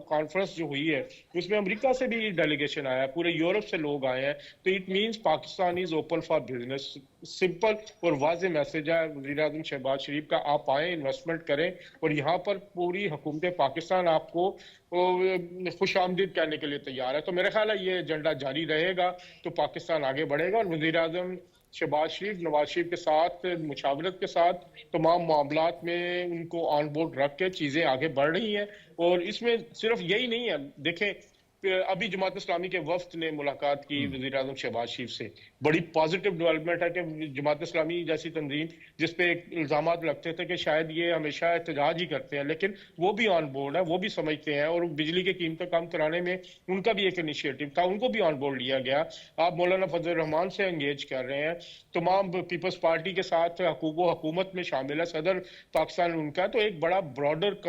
Speaker 2: कॉन्फ्रेंस जो हुई है उसमें अमेरिका से भी डेलीगेशन आया है, पूरे यूरोप से लोग आए हैं। तो it means Pakistan is open for business. Simple और वाज़े मैसेज है वज़ीर आज़म शहबाज शरीफ का, आप आए, इन्वेस्टमेंट करें, और यहाँ पर पूरी हुकूमत पाकिस्तान आपको खुश आमदीद कहने के लिए तैयार है। तो मेरा ख्याल है ये एजेंडा जारी रहेगा तो पाकिस्तान आगे बढ़ेगा। और वज़ीर आज़म शहबाज शरीफ नवाज शरीफ के साथ मुशावरत के साथ तमाम मामलात में उनको ऑन बोर्ड रख के चीज़ें आगे बढ़ रही हैं। और इसमें सिर्फ यही नहीं है, देखें अभी जमात इस्लामी के वफ्द ने मुलाकात की वज़ीर आज़म शहबाज शरीफ से, बड़ी पॉजिटिव डेवलपमेंट है कि जमात इस्लामी जैसी तंजीम जिसपे इल्ज़ामात लगते थे कि शायद ये हमेशा एहतजाज ही करते हैं, लेकिन वो भी ऑन बोर्ड है, वो भी समझते हैं, और बिजली की कीमतें कम कराने में उनका भी एक इनिशिएटिव था, उनको भी ऑन बोर्ड लिया गया। आप मौलाना फजल रहमान से एंगेज कर रहे हैं, तमाम पीपल्स पार्टी के साथ हुकूमत में शामिल है, सदर पाकिस्तान उनका, तो एक बड़ा ब्रॉडर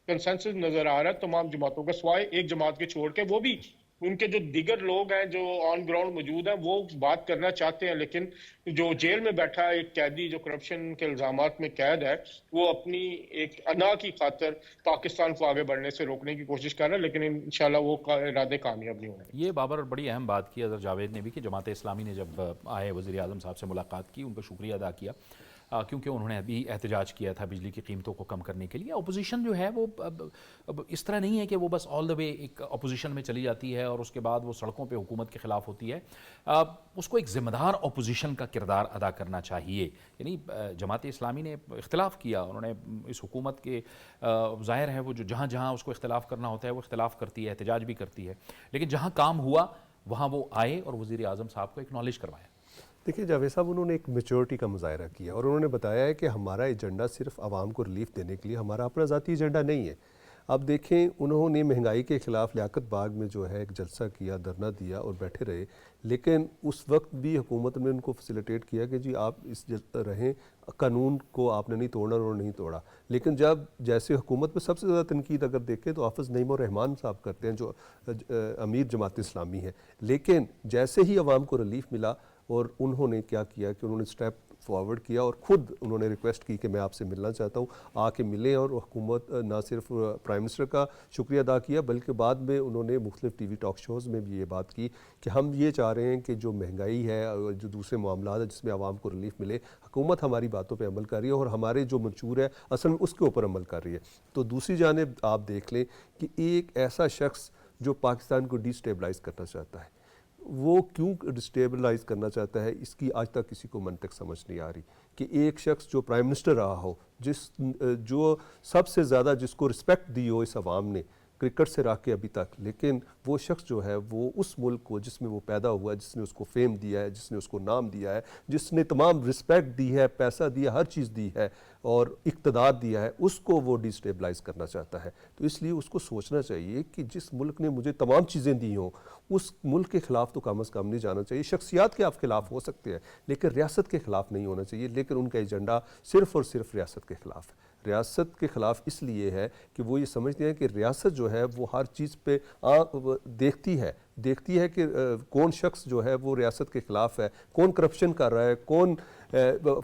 Speaker 2: कंसेंसस नजर आ रहा है तमाम जमातों का, सिवाय एक जमात के छोड़ के। वो भी उनके जो दीगर लोग हैं जो ऑन ग्राउंड मौजूद हैं वो बात करना चाहते हैं, लेकिन जो जेल में बैठा एक कैदी जो करप्शन के इल्जामात में कैद है, वो अपनी एक अना की खातिर पाकिस्तान को आगे बढ़ने से रोकने की कोशिश कर रहा है, लेकिन इंशाल्लाह वो इरादे कामयाब नहीं होंगे।
Speaker 1: ये बाबर बड़ी अहम बात की अज़हर जावेद ने भी कि जमात इस्लामी ने जब आए वज़ीर आज़म साहब से मुलाकात की, उनका शुक्रिया अदा किया, क्योंकि उन्होंने अभी एहतजाज किया था बिजली की कीमतों को कम करने के लिए। अपोजिशन जो है वो अब इस तरह नहीं है कि वो बस ऑल द वे एक अपोजिशन में चली जाती है और उसके बाद वो सड़कों पे हुकूमत के ख़िलाफ़ होती है। उसको एक ज़िम्मेदार अपोजिशन का किरदार अदा करना चाहिए। यानी जमात इस्लामी ने इख्तिलाफ़ किया, उन्होंने इस हुकूमत के ज़ाहिर है वो जो जहाँ जहाँ उसको इख्तिलाफ़ करना होता है वो इख्तिलाफ़ करती है, एहतजाज भी करती है, लेकिन जहाँ काम हुआ वहाँ वो आए और वज़ीर आज़म साहब को एक्नॉलेज करवाया।
Speaker 4: دیکھیے جاوید صاحب انہوں نے ایک میچورٹی کا مظاہرہ کیا اور انہوں نے بتایا ہے کہ ہمارا ایجنڈا صرف عوام کو ریلیف دینے کے لیے، ہمارا اپنا ذاتی ایجنڈا نہیں ہے۔ اب دیکھیں انہوں نے مہنگائی کے خلاف لیاقت باغ میں جو ہے ایک جلسہ کیا، دھرنا دیا اور بیٹھے رہے، لیکن اس وقت بھی حکومت نے ان کو فیسیلیٹیٹ کیا کہ جی آپ اس رہیں، قانون کو آپ نے نہیں توڑنا، اور نہیں توڑا۔ لیکن جب جیسے حکومت میں سب سے زیادہ تنقید اگر دیکھیں تو حافظ نعیم الرحمان صاحب کرتے ہیں جو امیر جماعت اسلامی ہے، لیکن جیسے ہی عوام کو ریلیف ملا اور انہوں نے کیا کیا کہ انہوں نے سٹیپ فارورڈ کیا اور خود انہوں نے ریکویسٹ کی کہ میں آپ سے ملنا چاہتا ہوں، آ کے ملیں۔ اور حکومت نہ صرف پرائم منسٹر کا شکریہ ادا کیا بلکہ بعد میں انہوں نے مختلف ٹی وی ٹاک شوز میں بھی یہ بات کی کہ ہم یہ چاہ رہے ہیں کہ جو مہنگائی ہے اور جو دوسرے معاملات ہیں جس میں عوام کو ریلیف ملے، حکومت ہماری باتوں پہ عمل کر رہی ہے اور ہمارے جو منشور ہے اصل میں اس کے اوپر عمل کر رہی ہے۔ تو دوسری جانب آپ دیکھ لیں کہ ایک ایسا شخص جو پاکستان کو ڈی اسٹیبلائز کرنا چاہتا ہے، وہ کیوں ڈسٹیبلائز کرنا چاہتا ہے، اس کی آج تک کسی کو منطق سمجھ نہیں آ رہی کہ ایک شخص جو پرائم منسٹر رہا ہو، جو سب سے زیادہ جس کو رسپیکٹ دی ہو اس عوام نے کرکٹ سے رکھ کے ابھی تک، لیکن وہ شخص جو ہے وہ اس ملک کو جس میں وہ پیدا ہوا ہے، جس نے اس کو فیم دیا ہے، جس نے اس کو نام دیا ہے، جس نے تمام رسپیکٹ دی ہے، پیسہ دیا، ہر چیز دی ہے اور اقتدار دیا ہے، اس کو وہ ڈی اسٹیبلائز کرنا چاہتا ہے۔ تو اس لیے اس کو سوچنا چاہیے کہ جس ملک نے مجھے تمام چیزیں دی ہوں اس ملک کے خلاف تو کم از کم نہیں جانا چاہیے۔ شخصیات کے آپ خلاف ہو سکتے ہیں لیکن ریاست کے خلاف نہیں ہونا چاہیے، لیکن ان کا ایجنڈا صرف اور صرف ریاست کے خلاف ہے۔ ریاست کے خلاف اس لیے ہے کہ وہ یہ سمجھتے ہیں کہ ریاست جو ہے وہ ہر چیز پہ دیکھتی ہے کہ کون شخص جو ہے وہ ریاست کے خلاف ہے، کون کرپشن کر رہا ہے، کون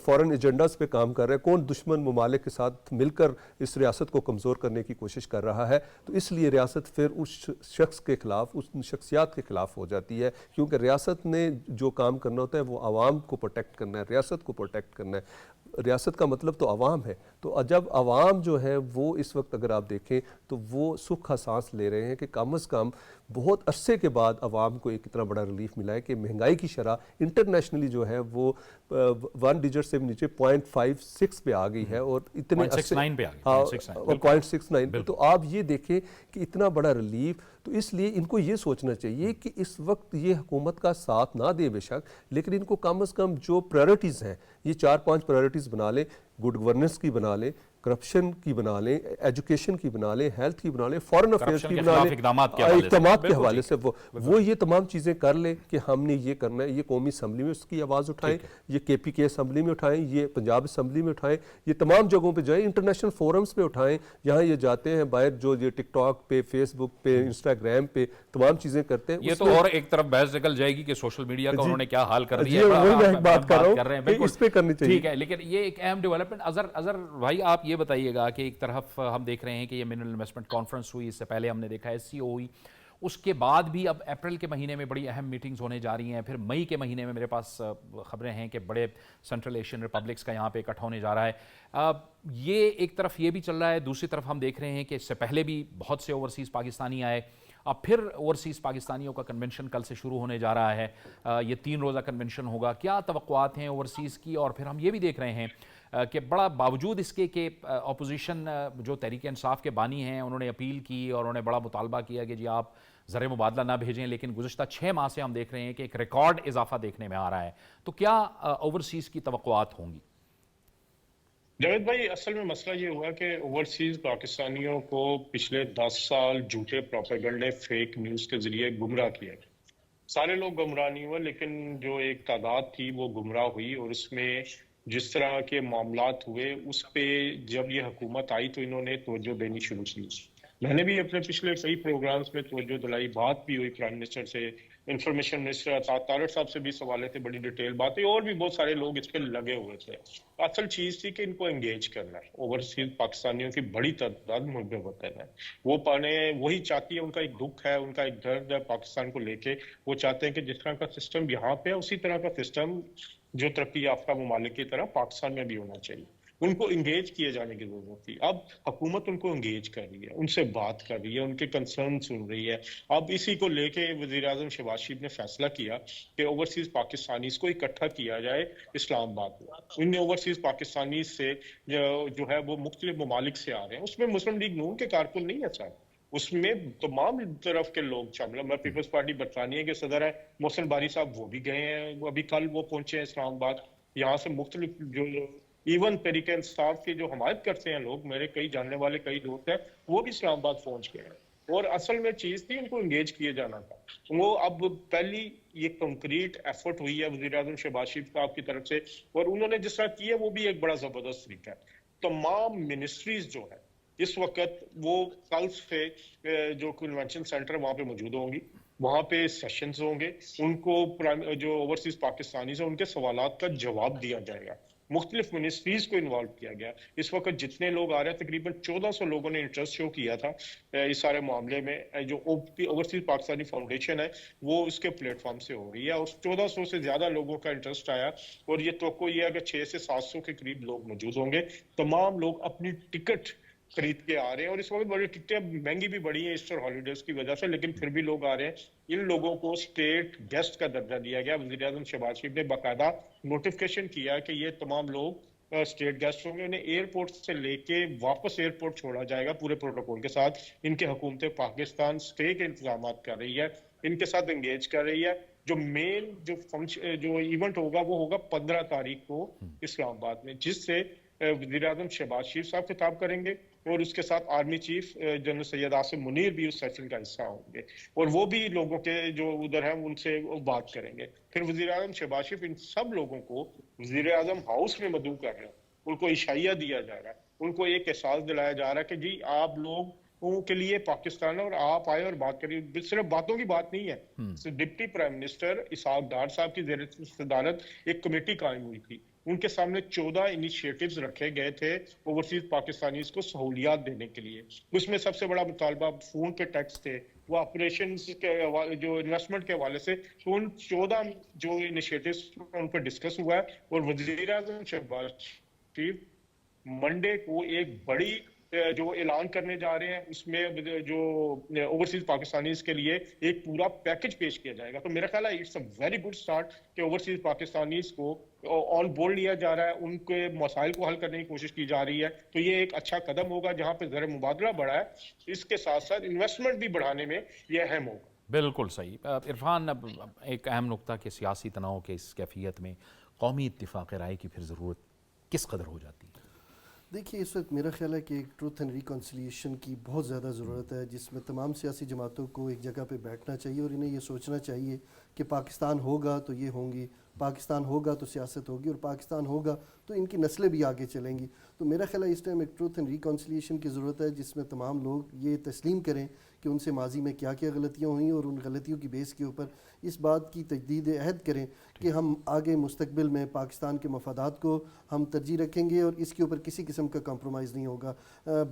Speaker 4: فورن ایجنڈاز پہ کام کر رہا ہے، کون دشمن ممالک کے ساتھ مل کر اس ریاست کو کمزور کرنے کی کوشش کر رہا ہے۔ تو اس لیے ریاست پھر اس شخص کے خلاف، اس شخصیات کے خلاف ہو جاتی ہے، کیونکہ ریاست نے جو کام کرنا ہوتا ہے وہ عوام کو پروٹیکٹ کرنا ہے، ریاست کو پروٹیکٹ کرنا ہے۔ ریاست کا مطلب تو عوام ہے، تو جب عوام جو ہے وہ اس وقت اگر آپ دیکھیں تو وہ سکھ کا سانس لے رہے ہیں کہ کم از کم بہت عرصے کے بعد عوام کو ایک اتنا بڑا ریلیف ملا ہے کہ مہنگائی کی شرح انٹرنیشنلی جو ہے وہ 1 ڈیجٹ سے نیچے 0.56 پہ آ گئی ہے اور اتنے
Speaker 1: 0.69 پہ آ گئی،
Speaker 4: 0.69۔ تو آپ یہ دیکھیں کہ اتنا بڑا ریلیف، تو اس لیے ان کو یہ سوچنا چاہیے کہ اس وقت یہ حکومت کا ساتھ نہ دے بے شک، لیکن ان کو کم از کم جو پرائرٹیز ہیں یہ 4-5 پرائرٹیز بنا لیں، گڈ گورننس کی بنا لیں، کرپشن کی بنا لیں، ایجوکیشن کی بنا لیں، ہیلتھ کی بنا لیں، فورن افیئرز کی بنا لیں، اقدامات کے حوالے سے وہ یہ تمام چیزیں کر لیں کہ ہم نے یہ کرنا ہے۔ یہ قومی اسمبلی میں اس کی آواز اٹھائیں، یہ KPK اسمبلی میں اٹھائیں، یہ پنجاب اسمبلی میں اٹھائیں، یہ تمام جگہوں پہ جائیں، انٹرنیشنل فورمز پہ اٹھائیں، جہاں یہ جاتے ہیں باہر، جو یہ ٹک ٹاک پہ، فیس بک پہ، انسٹاگرام پہ تمام چیزیں کرتے ہیں۔
Speaker 1: یہ تو اور ایک طرف بحث نکل جائے گی کہ سوشل میڈیا کا انہوں نے کیا حال کر دیا
Speaker 4: ہے، وہی میں بات کر رہا ہوں کہ اس پہ کرنی چاہیے۔
Speaker 1: ٹھیک ہے، لیکن یہ ایک اہم ڈیولپمنٹ اظہر بھائی آپ یہ بتائیے گا کہ ایک طرف ہم دیکھ رہے ہیں کہ یہ منرل انویسٹمنٹ کانفرنس ہوئی، اس سے پہلے ہم نے دیکھا SCO ہوئی، اس کے بعد بھی اب اپریل کے مہینے میں بڑی اہم میٹنگز ہونے جا رہی ہیں، پھر مئی کے مہینے میں میرے پاس خبریں ہیں کہ بڑے سنٹرل ایشین ریپبلکس کا یہاں پہ اکٹھا ہونے جا رہا ہے۔ یہ ایک طرف یہ بھی چل رہا ہے، دوسری طرف ہم دیکھ رہے ہیں کہ اس سے پہلے بھی بہت سے اوورسیز پاکستانی آئے، اب پھر اوورسیز پاکستانیوں کا کنونشن کل سے شروع ہونے جا رہا ہے، یہ 3 روزہ کنونشن ہوگا۔ کیا توقعات ہیں اوورسیز کی؟ اور پھر ہم یہ بھی دیکھ رہے ہیں کہ بڑا باوجود اس کے کہ اپوزیشن جو تحریک انصاف کے بانی ہیں انہوں نے اپیل کی اور انہوں نے بڑا مطالبہ کیا کہ جی آپ زر مبادلہ نہ بھیجیں، لیکن گزشتہ 6 ماہ سے ہم دیکھ رہے ہیں کہ ایک ریکارڈ اضافہ دیکھنے میں آ رہا ہے۔ تو کیا اوورسیز کی توقعات ہوں گی؟
Speaker 2: جاوید بھائی، اصل میں مسئلہ یہ ہوا کہ اوورسیز پاکستانیوں کو پچھلے 10 سال جھوٹے پروپیگنڈے، فیک نیوز کے ذریعے گمراہ کیا گیا۔ سارے لوگ گمراہ نہیں ہوئے، لیکن جو ایک تعداد تھی وہ گمراہ ہوئی، اور اس میں جس طرح کے معاملات ہوئے اس پہ جب یہ حکومت آئی تو انہوں نے توجہ دینی شروع کی۔ میں نے بھی اپنے پچھلے کئی پروگرامز میں توجہ دلائی، بات بھی ہوئی پرائم منسٹر سے، انفارمیشن منسٹر طارق صاحب سے بھی سوالے تھے، بڑی ڈیٹیل باتیں، اور بھی بہت سارے لوگ اس پہ لگے ہوئے تھے۔ اصل چیز تھی کہ ان کو انگیج کرنا ہے۔ اوورسیز پاکستانیوں کی بڑی تعداد ملک میں وطن ہے، وہ وہی چاہتی ہے، ان کا ایک دکھ ہے، ان کا ایک درد ہے پاکستان کو لے کے۔ وہ چاہتے ہیں کہ جس طرح کا سسٹم یہاں پہ ہے اسی طرح کا سسٹم جو ترقی یافتہ ممالک کی طرح پاکستان میں بھی ہونا چاہیے۔ ان کو انگیج کیے جانے کی ضرورت تھی۔ اب حکومت ان کو انگیج کر رہی ہے، ان سے بات کر رہی ہے، ان کے کنسرن سن رہی ہے۔ اب اسی کو لے کے وزیر اعظم شہباز شریف نے فیصلہ کیا کہ اوورسیز پاکستانیز کو اکٹھا کیا جائے اسلام آباد میں۔ ان اوورسیز پاکستانیز سے جو ہے وہ مختلف ممالک سے آ رہے ہیں، اس میں مسلم لیگ نون کے کارکن نہیں ہے سر، उसमें तमाम तरफ के लोग शामिल। मैं पीपल्स पार्टी बरतानिया के सदर हैं मोहसिन बारी साहब, वो भी गए हैं, वो अभी कल वो पहुंचे हैं इस्लामाबाद। यहाँ से मुख्तलिफ जो इवन तरीके इंसाफ की जो हमायत करते हैं लोग, मेरे कई जानने वाले कई दोस्त हैं, वो भी इस्लामाबाद पहुंच गए हैं। और असल में चीज थी इनको एंगेज किए जाना था। वो अब पहली ये कंक्रीट एफर्ट हुई है वजीर आजम शहबाज शरीफ साहब की तरफ से, और उन्होंने जिस तरह किया वो भी एक बड़ा जबरदस्त तरीका है। तमाम मिनिस्ट्रीज जो है इस वक्त वो कल से जो कन्वेंशन सेंटर वहां पे मौजूद होंगी, वहां पे सेशंस होंगे, उनको जो ओवरसीज पाकिस्तानी है उनके सवालात का जवाब दिया जाएगा। मुख्तलिफ मिनिस्ट्रीज को इन्वॉल्व किया गया। इस वक्त जितने लोग आ रहे हैं तकरीबन 1400 लोगों ने इंटरेस्ट शो किया था इस सारे मामले में। जो ओवरसीज पाकिस्तानी फाउंडेशन है वो उसके प्लेटफॉर्म से हो रही है, और 1400 से ज्यादा लोगों का इंटरेस्ट आया, और ये तो ये है कि 6 से 700 के करीब लोग मौजूद होंगे। तमाम लोग अपनी टिकट खरीद के आ रहे हैं, और इस वक्त बड़ी टिकटें महंगी भी बढ़ी हैं ईस्टर हॉलीडेज की वजह से, लेकिन फिर भी लोग आ रहे हैं। इन लोगों को स्टेट गेस्ट का दर्जा दिया गया। वज़ीर आज़म शहबाज शरीफ ने बाकायदा नोटिफिकेशन किया कि ये तमाम लोग स्टेट गेस्ट होंगे, उन्हें एयरपोर्ट से लेके वापस एयरपोर्ट छोड़ा जाएगा पूरे प्रोटोकॉल के साथ। इनके हुकूमत पाकिस्तान स्टे के इंतजाम कर रही है, इनके साथ एंगेज कर रही है। जो मेन जो फंक्शन जो इवेंट होगा वो होगा 15 तारीख को इस्लामाबाद में, जिससे वज़ीर आज़म शहबाज शरीफ साहब खिताब करेंगे, और उसके साथ army chief general Syed Asim Munir भी उस सेशन का हिस्सा होंगे, और वो भी लोगों के जो उधर हैं उनसे बात करेंगे। फिर वज़ीर आज़म शहबाज शरीफ इन सब लोगों को वज़ीर आज़म हाउस में मदऊ कर रहे हैं, उनको इशाइया दिया जा रहा है, उनको एक एहसास दिलाया जा रहा है कि जी आप लोगों के लिए पाकिस्तान है, और आप आए और बात करिए। सिर्फ बातों की बात नहीं है। डिप्टी प्राइम मिनिस्टर इसहाक डार साहब की ज़ेर सदारत एक कमेटी कायम हुई थी, उनके सामने 14 इनिशिएटिव्स रखे गए थे ओवरसीज पाकिस्तानीज को सहूलियात देने के लिए। उसमें सबसे बड़ा मुतालबा फोन पे टैक्स थे, वो ऑपरेशन के जो इन्वेस्टमेंट के हवाले से। तो उन 14 जो इनिशिएटिव्स उन पर डिस्कस हुआ है, और वज़ीर आज़म शहबाज शरीफ मंडे को एक बड़ी जो ऐलान करने जा रहे हैं, उसमें जो ओवरसीज पाकिस्तानीज के लिए एक पूरा पैकेज पेश किया जाएगा। तो मेरा ख्याल है it's a very good start कि ओवरसीज पाकिस्तानीज को ऑन बोर्ड लिया जा रहा है, उनके मसाइल को हल करने की कोशिश की जा रही है। तो ये एक अच्छा कदम होगा जहां पे ज़र मुबादला बढ़ा है, इसके साथ साथ इन्वेस्टमेंट भी बढ़ाने में यह अहम होगा।
Speaker 1: बिल्कुल सही। इरफान, अब एक अहम नुक्ता कि सियासी तनाव के इस कैफियत में कौमी इत्तिफाक़ राय की फिर ज़रूरत किस कदर हो जाती है?
Speaker 3: देखिए, इस वक्त मेरा ख्याल है कि एक ट्रूथ एंड रिकॉन्सिलिएशन की बहुत ज़्यादा ज़रूरत है, जिसमें तमाम सियासी जमातों को एक जगह पे बैठना चाहिए, और इन्हें ये सोचना चाहिए कि पाकिस्तान होगा तो ये होंगी, पाकिस्तान होगा तो सियासत होगी, और पाकिस्तान होगा तो इनकी नस्लें भी आगे चलेंगी। तो मेरा ख्याल है इस टाइम एक ट्रूथ एंड रिकॉन्सिलिएशन की ज़रूरत है, जिसमें तमाम लोग ये तस्लीम करें कि उनसे माजी में क्या क्या गलतियाँ हुई, और उन गलतियों की बेस के ऊपर इस बात की तजदीद अहद करें कि हम आगे मुस्तकबिल में पाकिस्तान के मफादात को हम तरजीह रखेंगे, और इसके ऊपर किसी किस्म का कम्प्रोमाइज़ नहीं होगा।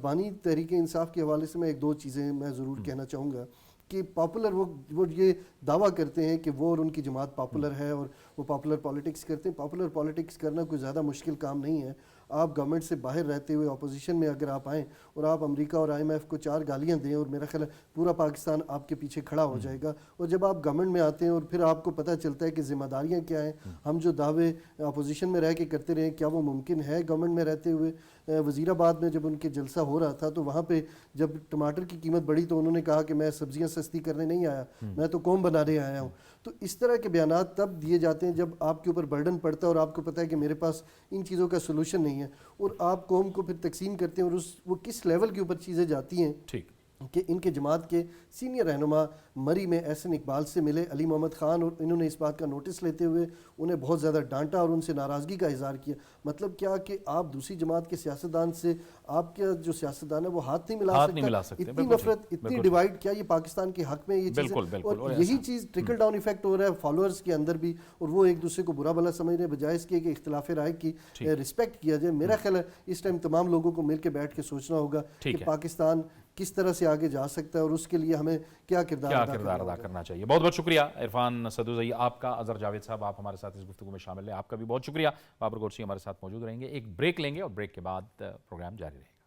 Speaker 3: बानी तहरीक इंसाफ के हवाले से मैं एक दो चीज़ें मैं ज़रूर कहना चाहूँगा कि पॉपुलर वो ये दावा करते हैं कि वो और उनकी जमात पॉपुलर है, और वो पॉपुलर पॉलिटिक्स करते हैं। पॉपुलर पॉलिटिक्स करना कोई ज़्यादा मुश्किल काम नहीं है। आप गवर्नमेंट से बाहर रहते हुए अपोजिशन में अगर आप आएँ और आप अमेरिका और IMF को 4 गालियाँ दें, और मेरा ख्याल है पूरा पाकिस्तान आपके पीछे खड़ा हो जाएगा। और जब आप गवर्नमेंट में आते हैं और फिर आपको पता चलता है कि ज़िम्मेदारियाँ क्या हैं, हम जो दावे अपोजिशन में रह के करते रहे, क्या वो मुमकिन है गवर्नमेंट में रहते हुए? वज़ीराबाद में जब उनके जलसा हो रहा था तो वहाँ पे जब टमाटर की कीमत बढ़ी तो उन्होंने कहा कि मैं सब्जियाँ सस्ती करने नहीं आया, मैं तो कौम बनाने आया हूँ। तो इस तरह के बयानात तब दिए जाते हैं जब आपके ऊपर बर्डन पड़ता है और आपको पता है कि मेरे पास इन चीज़ों का सोल्यूशन नहीं है, और आप कौम को फिर तकसीम करते हैं, और वो किस लेवल के ऊपर चीज़ें जाती हैं।
Speaker 1: ठीक
Speaker 3: कि इनके जमात के सीनियर रहनुमा मरी में एहसन इकबाल से मिले अली मोहम्मद ख़ान, और इन्होंने इस बात का नोटिस लेते हुए उन्हें बहुत ज़्यादा डांटा और उनसे नाराज़गी का इज़हार किया। मतलब क्या कि आप दूसरी जमात के सियासतदान से, आपका जो सियासतदान है वो हाथ नहीं मिला सकता। इतनी नफरत, इतनी डिवाइड, क्या ये पाकिस्तान के हक में ये चीज़? और यही चीज़ ट्रिकल डाउन इफेक्ट हो रहा है फॉलोअर्स के अंदर भी, और वो एक दूसरे को बुरा भला समझ रहे बजाय इसके कि इख्तिलाफ राय की रिस्पेक्ट किया जाए। मेरा ख्याल है इस टाइम तमाम लोगों को मिलकर बैठ के सोचना होगा कि पाकिस्तान किस तरह से आगे जा सकता है, और उसके लिए हमें क्या किरदार अदा
Speaker 1: करना चाहिए। बहुत बहुत शुक्रिया इरफान सदुज़ई आपका। अज़हर जावेद साहब, आप हमारे साथ इस गुफ्तगू में शामिल हैं, आपका भी बहुत शुक्रिया। बाबर गोरसी हमारे साथ मौजूद रहेंगे। एक ब्रेक लेंगे और ब्रेक के बाद प्रोग्राम जारी रहेगा।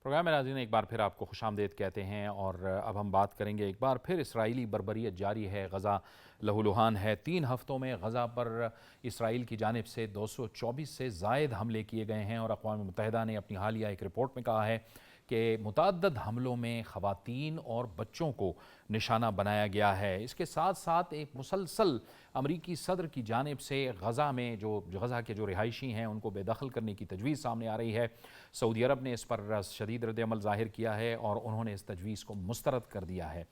Speaker 1: प्रोग्राम में नाज़रीन एक बार फिर आपको खुशामदीद कहते हैं और अब हम बात करेंगे एक बार फिर इसराइली बर्बरियत जारी है, गज़ा लहूलुहान है। 3 हफ्तों में गज़ा पर इसराइल की जानिब से 224 से ज़ायद हमले किए गए हैं और अक़वाम मुत्तहिदा ने अपनी हालिया एक रिपोर्ट में कहा है कि मुतअद्दिद हमलों में ख़वातीन और बच्चों को निशाना बनाया गया है। इसके साथ साथ एक मुसलसल अमरीकी सदर की जानिब से गज़ा में गज़ा के जो रिहायशी हैं उनको बेदखल करने की तजवीज़ सामने आ रही है। सऊदी अरब ने इस पर शदीद रद्द-ए-अमल ज़ाहिर किया है और उन्होंने इस तजवीज़ को मुस्तरद कर दिया है।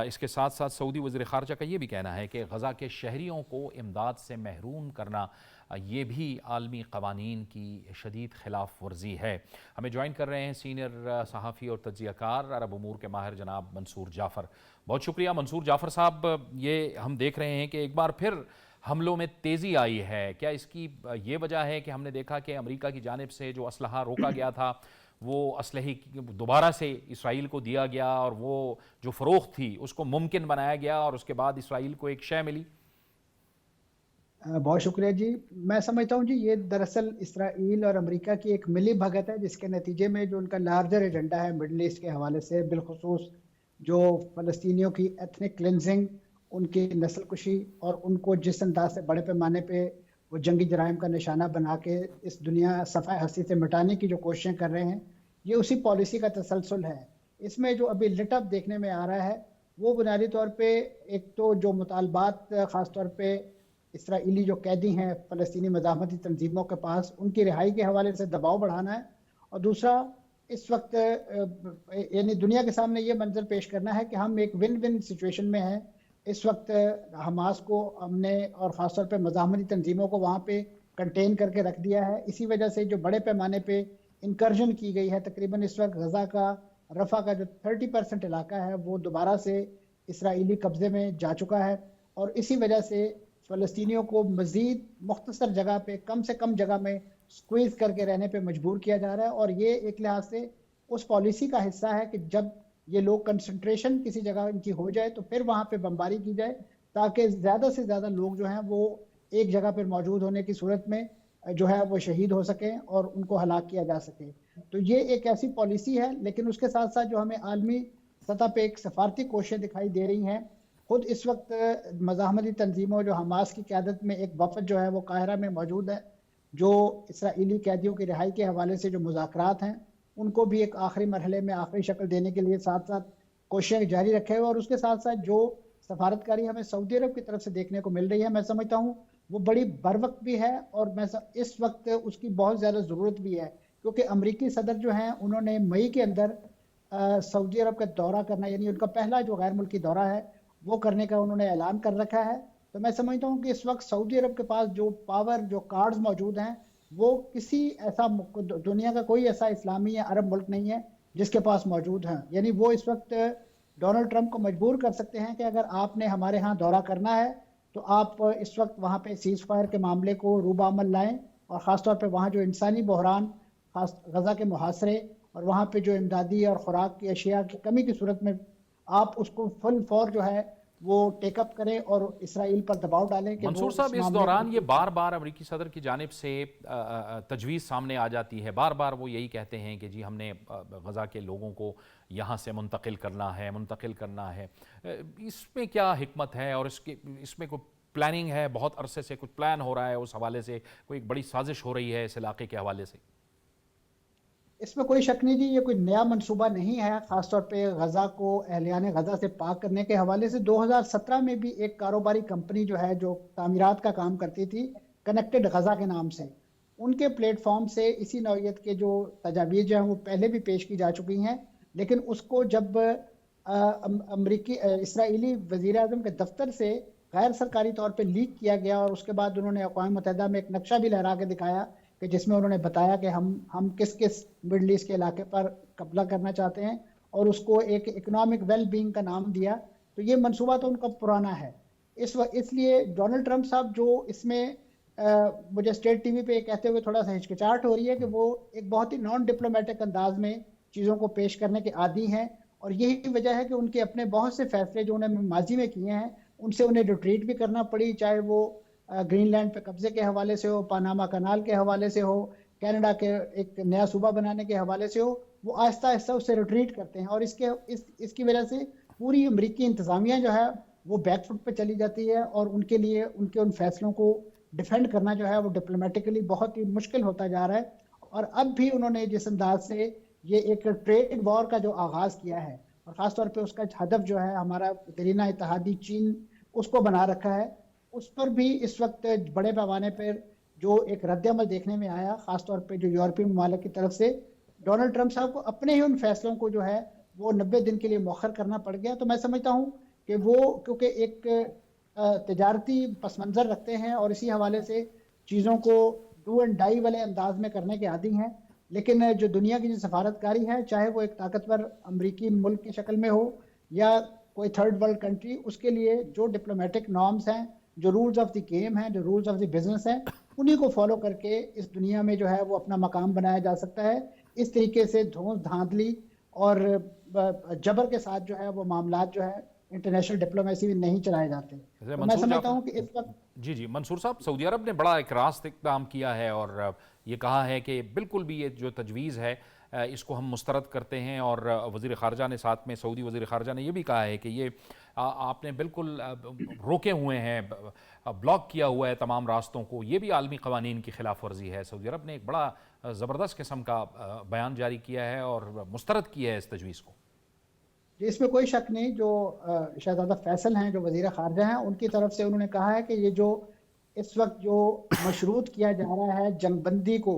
Speaker 1: इसके साथ साथ सऊदी वज़ीर ख़ारजा का ये भी कहना है कि गज़ा के शहरियों को इमदाद से महरूम करना ये भी आलमी क़वानीन की शदीद खिलाफ वर्जी है। हमें ज्वाइन कर रहे हैं सीनियर सहाफ़ी और तज्ज़ियाकार अरब उमूर के माहिर जनाब मंसूर जाफ़र। बहुत शुक्रिया मंसूर जाफ़र साहब। ये हम देख रहे हैं कि एक बार फिर हमलों में तेज़ी आई है, क्या इसकी ये वजह है कि हमने देखा कि अमेरिका की जानिब से जो असलहा रोका गया था वो असलहे दोबारा से इसराइल को दिया गया और वो जो फ़रोख्त थी उसको मुमकिन बनाया गया और उसके बाद इसराइल को एक शय मिली?
Speaker 5: बहुत शुक्रिया जी। मैं समझता हूँ जी ये दरअसल इसराइल और अमेरिका की एक मिली भगत है, जिसके नतीजे में जो उनका लार्जर एजेंडा है मिडल ईस्ट के हवाले से, बिलखुसूस जो फ़लस्तीनियों की एथनिक क्लिनजिंग, उनकी नस्ल कुशी और उनको जिस अंदाज से बड़े पैमाने पे वो जंगी जराइम का निशाना बना के इस दुनिया सफ़ा हस्ती से मिटाने की जो कोशिशें कर रहे हैं, ये उसी पॉलिसी का तसलसल है। इसमें जो अभी लिटअप देखने में आ रहा है वो बुनियादी तौर पे एक तो जो मुतालबात ख़ास तौर पे इसराइली जो कैदी हैं फ़लस्तीनी मज़ाहमती तंजीमों के पास, उनकी रिहाई के हवाले से दबाव बढ़ाना है, और दूसरा इस वक्त यानी दुनिया के सामने ये मंजर पेश करना है कि हम एक विन विन सिचुएशन में हैं। इस वक्त हमास को हमने और ख़ास तौर पे मज़ाहमती तंजीमों को वहाँ पे कंटेन करके रख दिया है। इसी वजह से जो बड़े पैमाने पे इंकर्जन की गई है, तकरीबन इस वक्त गज़ा का रफ़ा का जो 30% इलाका है वो दोबारा से इसराइली कब्ज़े में जा चुका है, और इसी वजह से फ़लस्तीनियों को मज़ीद मुख्तसर जगह पे कम से कम जगह में स्क्वीज़ करके रहने पे मजबूर किया जा रहा है। और ये एक लिहाज से उस पॉलिसी का हिस्सा है कि जब ये लोग कंसंट्रेशन किसी जगह इनकी हो जाए तो फिर वहाँ पे बमबारी की जाए, ताकि ज़्यादा से ज़्यादा लोग जो हैं वो एक जगह पर मौजूद होने की सूरत में जो है वो शहीद हो सकें और उनको हलाक किया जा सके। तो ये एक ऐसी पॉलिसी है, लेकिन उसके साथ साथ जो हमें आलमी सतह पे एक सफारती कोशिशें दिखाई दे रही हैं। खुद इस वक्त मज़ाहमती तंजीमों जो हमास की क़यादत में एक वफ़द जो है वो काहिरा में मौजूद है, जो इसराइली कैदियों की रिहाई के हवाले से जो मुज़ाकरात हैं उनको भी एक आखिरी मरहले में आखिरी शक्ल देने के लिए साथ साथ कोशिशें जारी रखे हुए, और उसके साथ साथ जो सफारतकारी हमें सऊदी अरब की तरफ से देखने को मिल रही है, मैं समझता हूँ वो बड़ी बर वक्त भी है, और मैं इस वक्त उसकी बहुत ज़्यादा ज़रूरत भी है, क्योंकि अमरीकी सदर जो हैं उन्होंने मई के अंदर सऊदी अरब का दौरा करना, यानी उनका पहला जो गैर मुल्की दौरा है वो करने का उन्होंने ऐलान कर रखा है। तो मैं समझता हूँ कि इस वक्त सऊदी अरब के पास जो पावर, जो कार्ड्स मौजूद हैं, वो किसी ऐसा दुनिया का कोई ऐसा इस्लामी या अरब मुल्क नहीं है जिसके पास मौजूद हैं। यानी वो इस वक्त डोनाल्ड ट्रंप को मजबूर कर सकते हैं कि अगर आपने हमारे यहाँ दौरा करना है तो आप इस वक्त वहाँ पे सीज़ फायर के मामले को रूबा अमल लाएँ, और ख़ास तौर पे वहाँ जो इंसानी बहरान, खास गज़ा के मुहासरे और वहाँ पे जो इमदादी और खुराक की अशिया की कमी की सूरत में आप उसको फुल फॉर जो है वो टेकअप करें और इसराइल पर दबाव डालें कि
Speaker 1: मंसूर साहब, इस दौरान ये बार बार अमरीकी सदर की जानिब से तजवीज़ सामने आ जाती है, बार बार वो यही कहते हैं कि जी हमने गज़ा के लोगों को यहाँ से मुंतकिल करना है। इसमें क्या हिकमत है और इसमें कोई प्लानिंग है? बहुत अरसे से कुछ प्लान हो रहा है, उस हवाले से कोई एक बड़ी साजिश हो रही है इस इलाके के हवाले से?
Speaker 5: इसमें कोई शक नहीं जी, ये कोई नया मंसूबा नहीं है। ख़ासतौर पे गज़ा को अहलियान गज़ा से पाक करने के हवाले से 2017 में भी एक कारोबारी कंपनी जो है जो तामीरात का काम करती थी, कनेक्टेड गज़ा के नाम से, उनके प्लेटफॉर्म से इसी नौइयत के जो तजावीज़ जो हैं वो पहले भी पेश की जा चुकी हैं, लेकिन उसको जब इसराइली वज़ीर आज़म के दफ्तर से गैर सरकारी तौर पर लीक किया गया, और उसके बाद उन्होंने अक़वाम मुत्तहिदा में एक नक्शा भी लहरा के दिखाया कि जिसमें उन्होंने बताया कि हम किस किस मिडल ईस्ट के इलाके पर कब्जा करना चाहते हैं, और उसको एक इकोनॉमिक वेल बीइंग का नाम दिया। तो ये मंसूबा तो उनका पुराना है। इसलिए डोनाल्ड ट्रंप साहब जो इसमें मुझे स्टेट टीवी पे कहते हुए थोड़ा सा हिचकिचाहट हो रही है कि वो एक बहुत ही नॉन डिप्लोमेटिक अंदाज में चीज़ों को पेश करने के आदी हैं, और यही वजह है कि उनके अपने बहुत से फैसले जो उन्होंने माजी में किए हैं उनसे उन्हें रिट्रीट भी करना पड़ी, चाहे वो ग्रीनलैंड पे कब्जे के हवाले से हो, पनामा कनाल के हवाले से हो, कनाडा के एक नया सूबा बनाने के हवाले से हो, वो आहिस्ता आहिस्ता उससे रिट्रीट करते हैं और इसकी वजह से पूरी अमरीकी इंतज़ामिया जो है वो बैकफुट पे चली जाती है और उनके लिए उनके उन फैसलों को डिफेंड करना जो है वो डिप्लोमेटिकली बहुत ही मुश्किल होता जा रहा है। और अब भी उन्होंने जिस अंदाज से ये एक ट्रेड वॉर का जो आगाज़ किया है और ख़ासतौर पे उसका हदफ जो है हमारा दरीना इत्तेहादी चीन उसको बना रखा है, उस पर भी इस वक्त बड़े पैमाने पर जो एक रद्दअमल देखने में आया, ख़ासतौर पे जो यूरोपीय ममालिक की तरफ से डोनाल्ड ट्रंप साहब को अपने ही उन फैसलों को जो है वो 90 दिन के लिए मौखर करना पड़ गया। तो मैं समझता हूँ कि वो क्योंकि एक तजारती पस मंज़र रखते हैं और इसी हवाले से चीज़ों को डू एंड डाई वाले अंदाज में करने के आदी हैं, लेकिन जो दुनिया की जो सफारतकारी है, चाहे वो एक ताकतवर अमरीकी मुल्क की शक्ल में हो या कोई थर्ड वर्ल्ड कंट्री, उसके लिए जो डिप्लोमेटिक नॉर्म्स हैं, जो रूल्स ऑफ द गेम हैं, जो रूल्स ऑफ द बिजनेस हैं, उन्हीं को फॉलो करके इस दुनिया में जो है वो अपना मकाम बनाया जा सकता है। इस तरीके से धौंस धांधली और जबर के साथ जो है वो मामलात जो है इंटरनेशनल डिप्लोमेसी में नहीं चलाए जाते। तो मैं समझता हूँ कि इस वक्त
Speaker 1: जी मंसूर साहब, सऊदी अरब ने बड़ा एक रास्त इक़दाम किया है और ये कहा है कि बिल्कुल भी ये जो तजवीज़ है इसको हम मुस्तरद करते हैं और वज़ीर ख़ारजा ने साथ में सऊदी वज़ीर ख़ारजा ने ये भी कहा है कि ये आपने बिल्कुल रोके हुए हैं, ब्लॉक किया हुआ है तमाम रास्तों को, ये भी आलमी क़वानीन की खिलाफ वर्जी है। सऊदी अरब ने एक बड़ा ज़बरदस्त किस्म का बयान जारी किया है और मुस्तरद किया है इस तजवीज़ को।
Speaker 5: इसमें कोई शक नहीं, जो शहजादा फैसल हैं जो वज़ीर ख़ारजा हैं, उनकी तरफ से उन्होंने कहा है कि ये जो इस वक्त जो मशरूत किया जा रहा है जंगबंदी को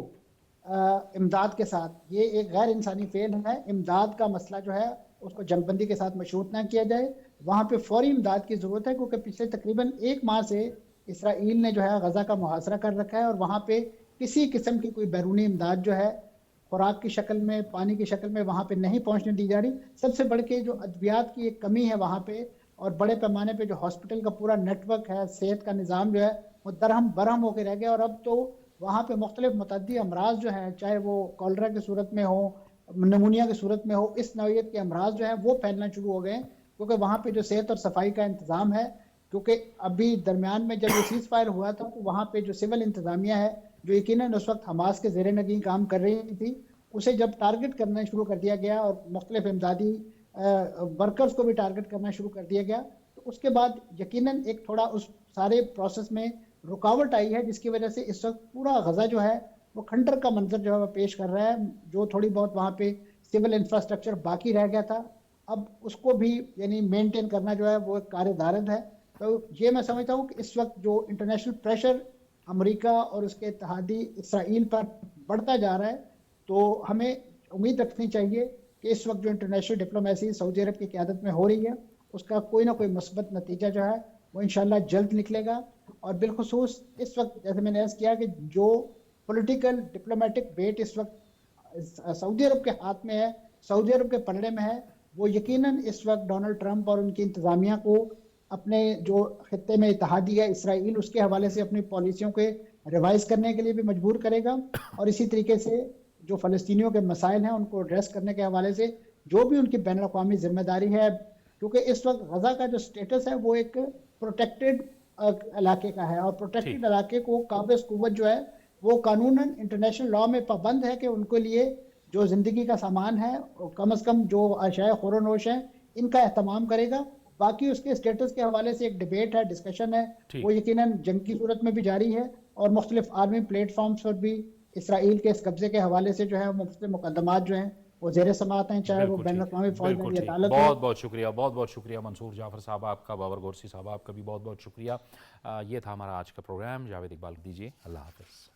Speaker 5: इमदाद के साथ, ये एक गैर इंसानी फेल है। इमदाद का मसला जो है उसको जंगबंदी के साथ मशरूत ना किया जाए, वहाँ पे फौरी इमदाद की ज़रूरत है, क्योंकि पिछले तकरीबन 1 माह से इसराइल ने जो है गज़ा का मुहासरा कर रखा है और वहाँ पे किसी किस्म की कोई बैरूनी इमदाद जो है खुराक की शक्ल में, पानी की शक्ल में वहाँ पे नहीं पहुँचने दी जा रही। सबसे बढ़ के जो अद्वियात की एक कमी है वहाँ पे, और बड़े पैमाने पे जो हॉस्पिटल का पूरा नेटवर्क है, सेहत का निज़ाम जो है वो दरहम बरहम होकर रह गया। और अब तो वहाँ पे मुख्तलिफ मुतअद्दी अमराज जो है, चाहे वो कॉलरा की सूरत में हो, नमूनिया की सूरत में हो, इस नौइयत के अमराज जो है वो फैलना शुरू हो गए, क्योंकि वहाँ पे जो सेहत और सफाई का इंतज़ाम है, क्योंकि अभी दरमियान में जब ये सीज़ फायर हुआ था तो वहाँ पे जो सिविल इंतज़ामिया है जो यकीनन उस वक्त हमास के ज़ेरे नगीं काम कर रही थी, उसे जब टारगेट करना शुरू कर दिया गया और मुख्तलिफ इमदादी वर्कर्स को भी टारगेट करना शुरू कर दिया गया, तो उसके बाद यकीनन एक थोड़ा उस सारे प्रोसेस में रुकावट आई है, जिसकी वजह से इस वक्त पूरा गज़ा जो है वो खंडर का मंजर जो है वो पेश कर रहा है। जो थोड़ी बहुत वहाँ पे सिविल इंफ्रास्ट्रक्चर बाकी रह गया था, अब उसको भी यानी मेंटेन करना जो है वो एक कार्यदारद है। तो ये मैं समझता हूँ कि इस वक्त जो इंटरनेशनल प्रेशर अमेरिका और उसके इत्तेहादी इसराइल पर बढ़ता जा रहा है, तो हमें उम्मीद रखनी चाहिए कि इस वक्त जो इंटरनेशनल डिप्लोमेसी सऊदी अरब की क़यादत में हो रही है उसका कोई ना कोई मुस्बत नतीजा जो है वो इंशाल्लाह जल्द निकलेगा। और बिलखुसूस इस वक्त जैसे मैंने अर्ज़ किया कि जो पॉलिटिकल डिप्लोमेटिक वेट इस वक्त सऊदी अरब के हाथ में है, सऊदी अरब के पलड़े में है, वो यकीनन इस वक्त डोनाल्ड ट्रंप और उनकी इंतज़ामिया को अपने जो खित्ते में इत्तेहादी है इसराइल, उसके हवाले से अपनी पॉलिसियों के रिवाइज करने के लिए भी मजबूर करेगा। और इसी तरीके से जो फ़लस्तीनियों के मसाइल हैं उनको एड्रेस करने के हवाले से जो भी उनकी बैन अक़वामी जिम्मेदारी है, क्योंकि इस वक्त गज़ा का जो स्टेटस है वो एक प्रोटेक्टेड इलाके का है और प्रोटेक्टेड इलाके को काबिज़ कुव्वत जो है वो कानूनन इंटरनेशनल लॉ में पाबंद है कि उनके लिए जो ज़िंदगी का सामान है कम से कम जो अशाया खुरोनोश है इनका एहतमाम करेगा। बाकी उसके स्टेटस के हवाले से एक डिबेट है, डिस्कशन है, वो यकीनन जंग की सूरत में भी जारी है और मुख्तलिफ आर्मी प्लेटफॉर्म्स पर भी इसराइल के इस कब्जे के हवाले से जो है मुख्तलिफ मुकदमात जो हैं वो ज़ेरे समाअत हैं, चाहे वो बैन अक़वामी फ़ौज में अदालत।
Speaker 1: बहुत बहुत शुक्रिया मंसूर जाफ़र साहब आपका, बाबर गोरसी साहब आपका भी बहुत बहुत शुक्रिया। ये था हमारा आज का प्रोग्राम। जावेद इकबाल दीजिए, अल्लाह हाफ़िज़।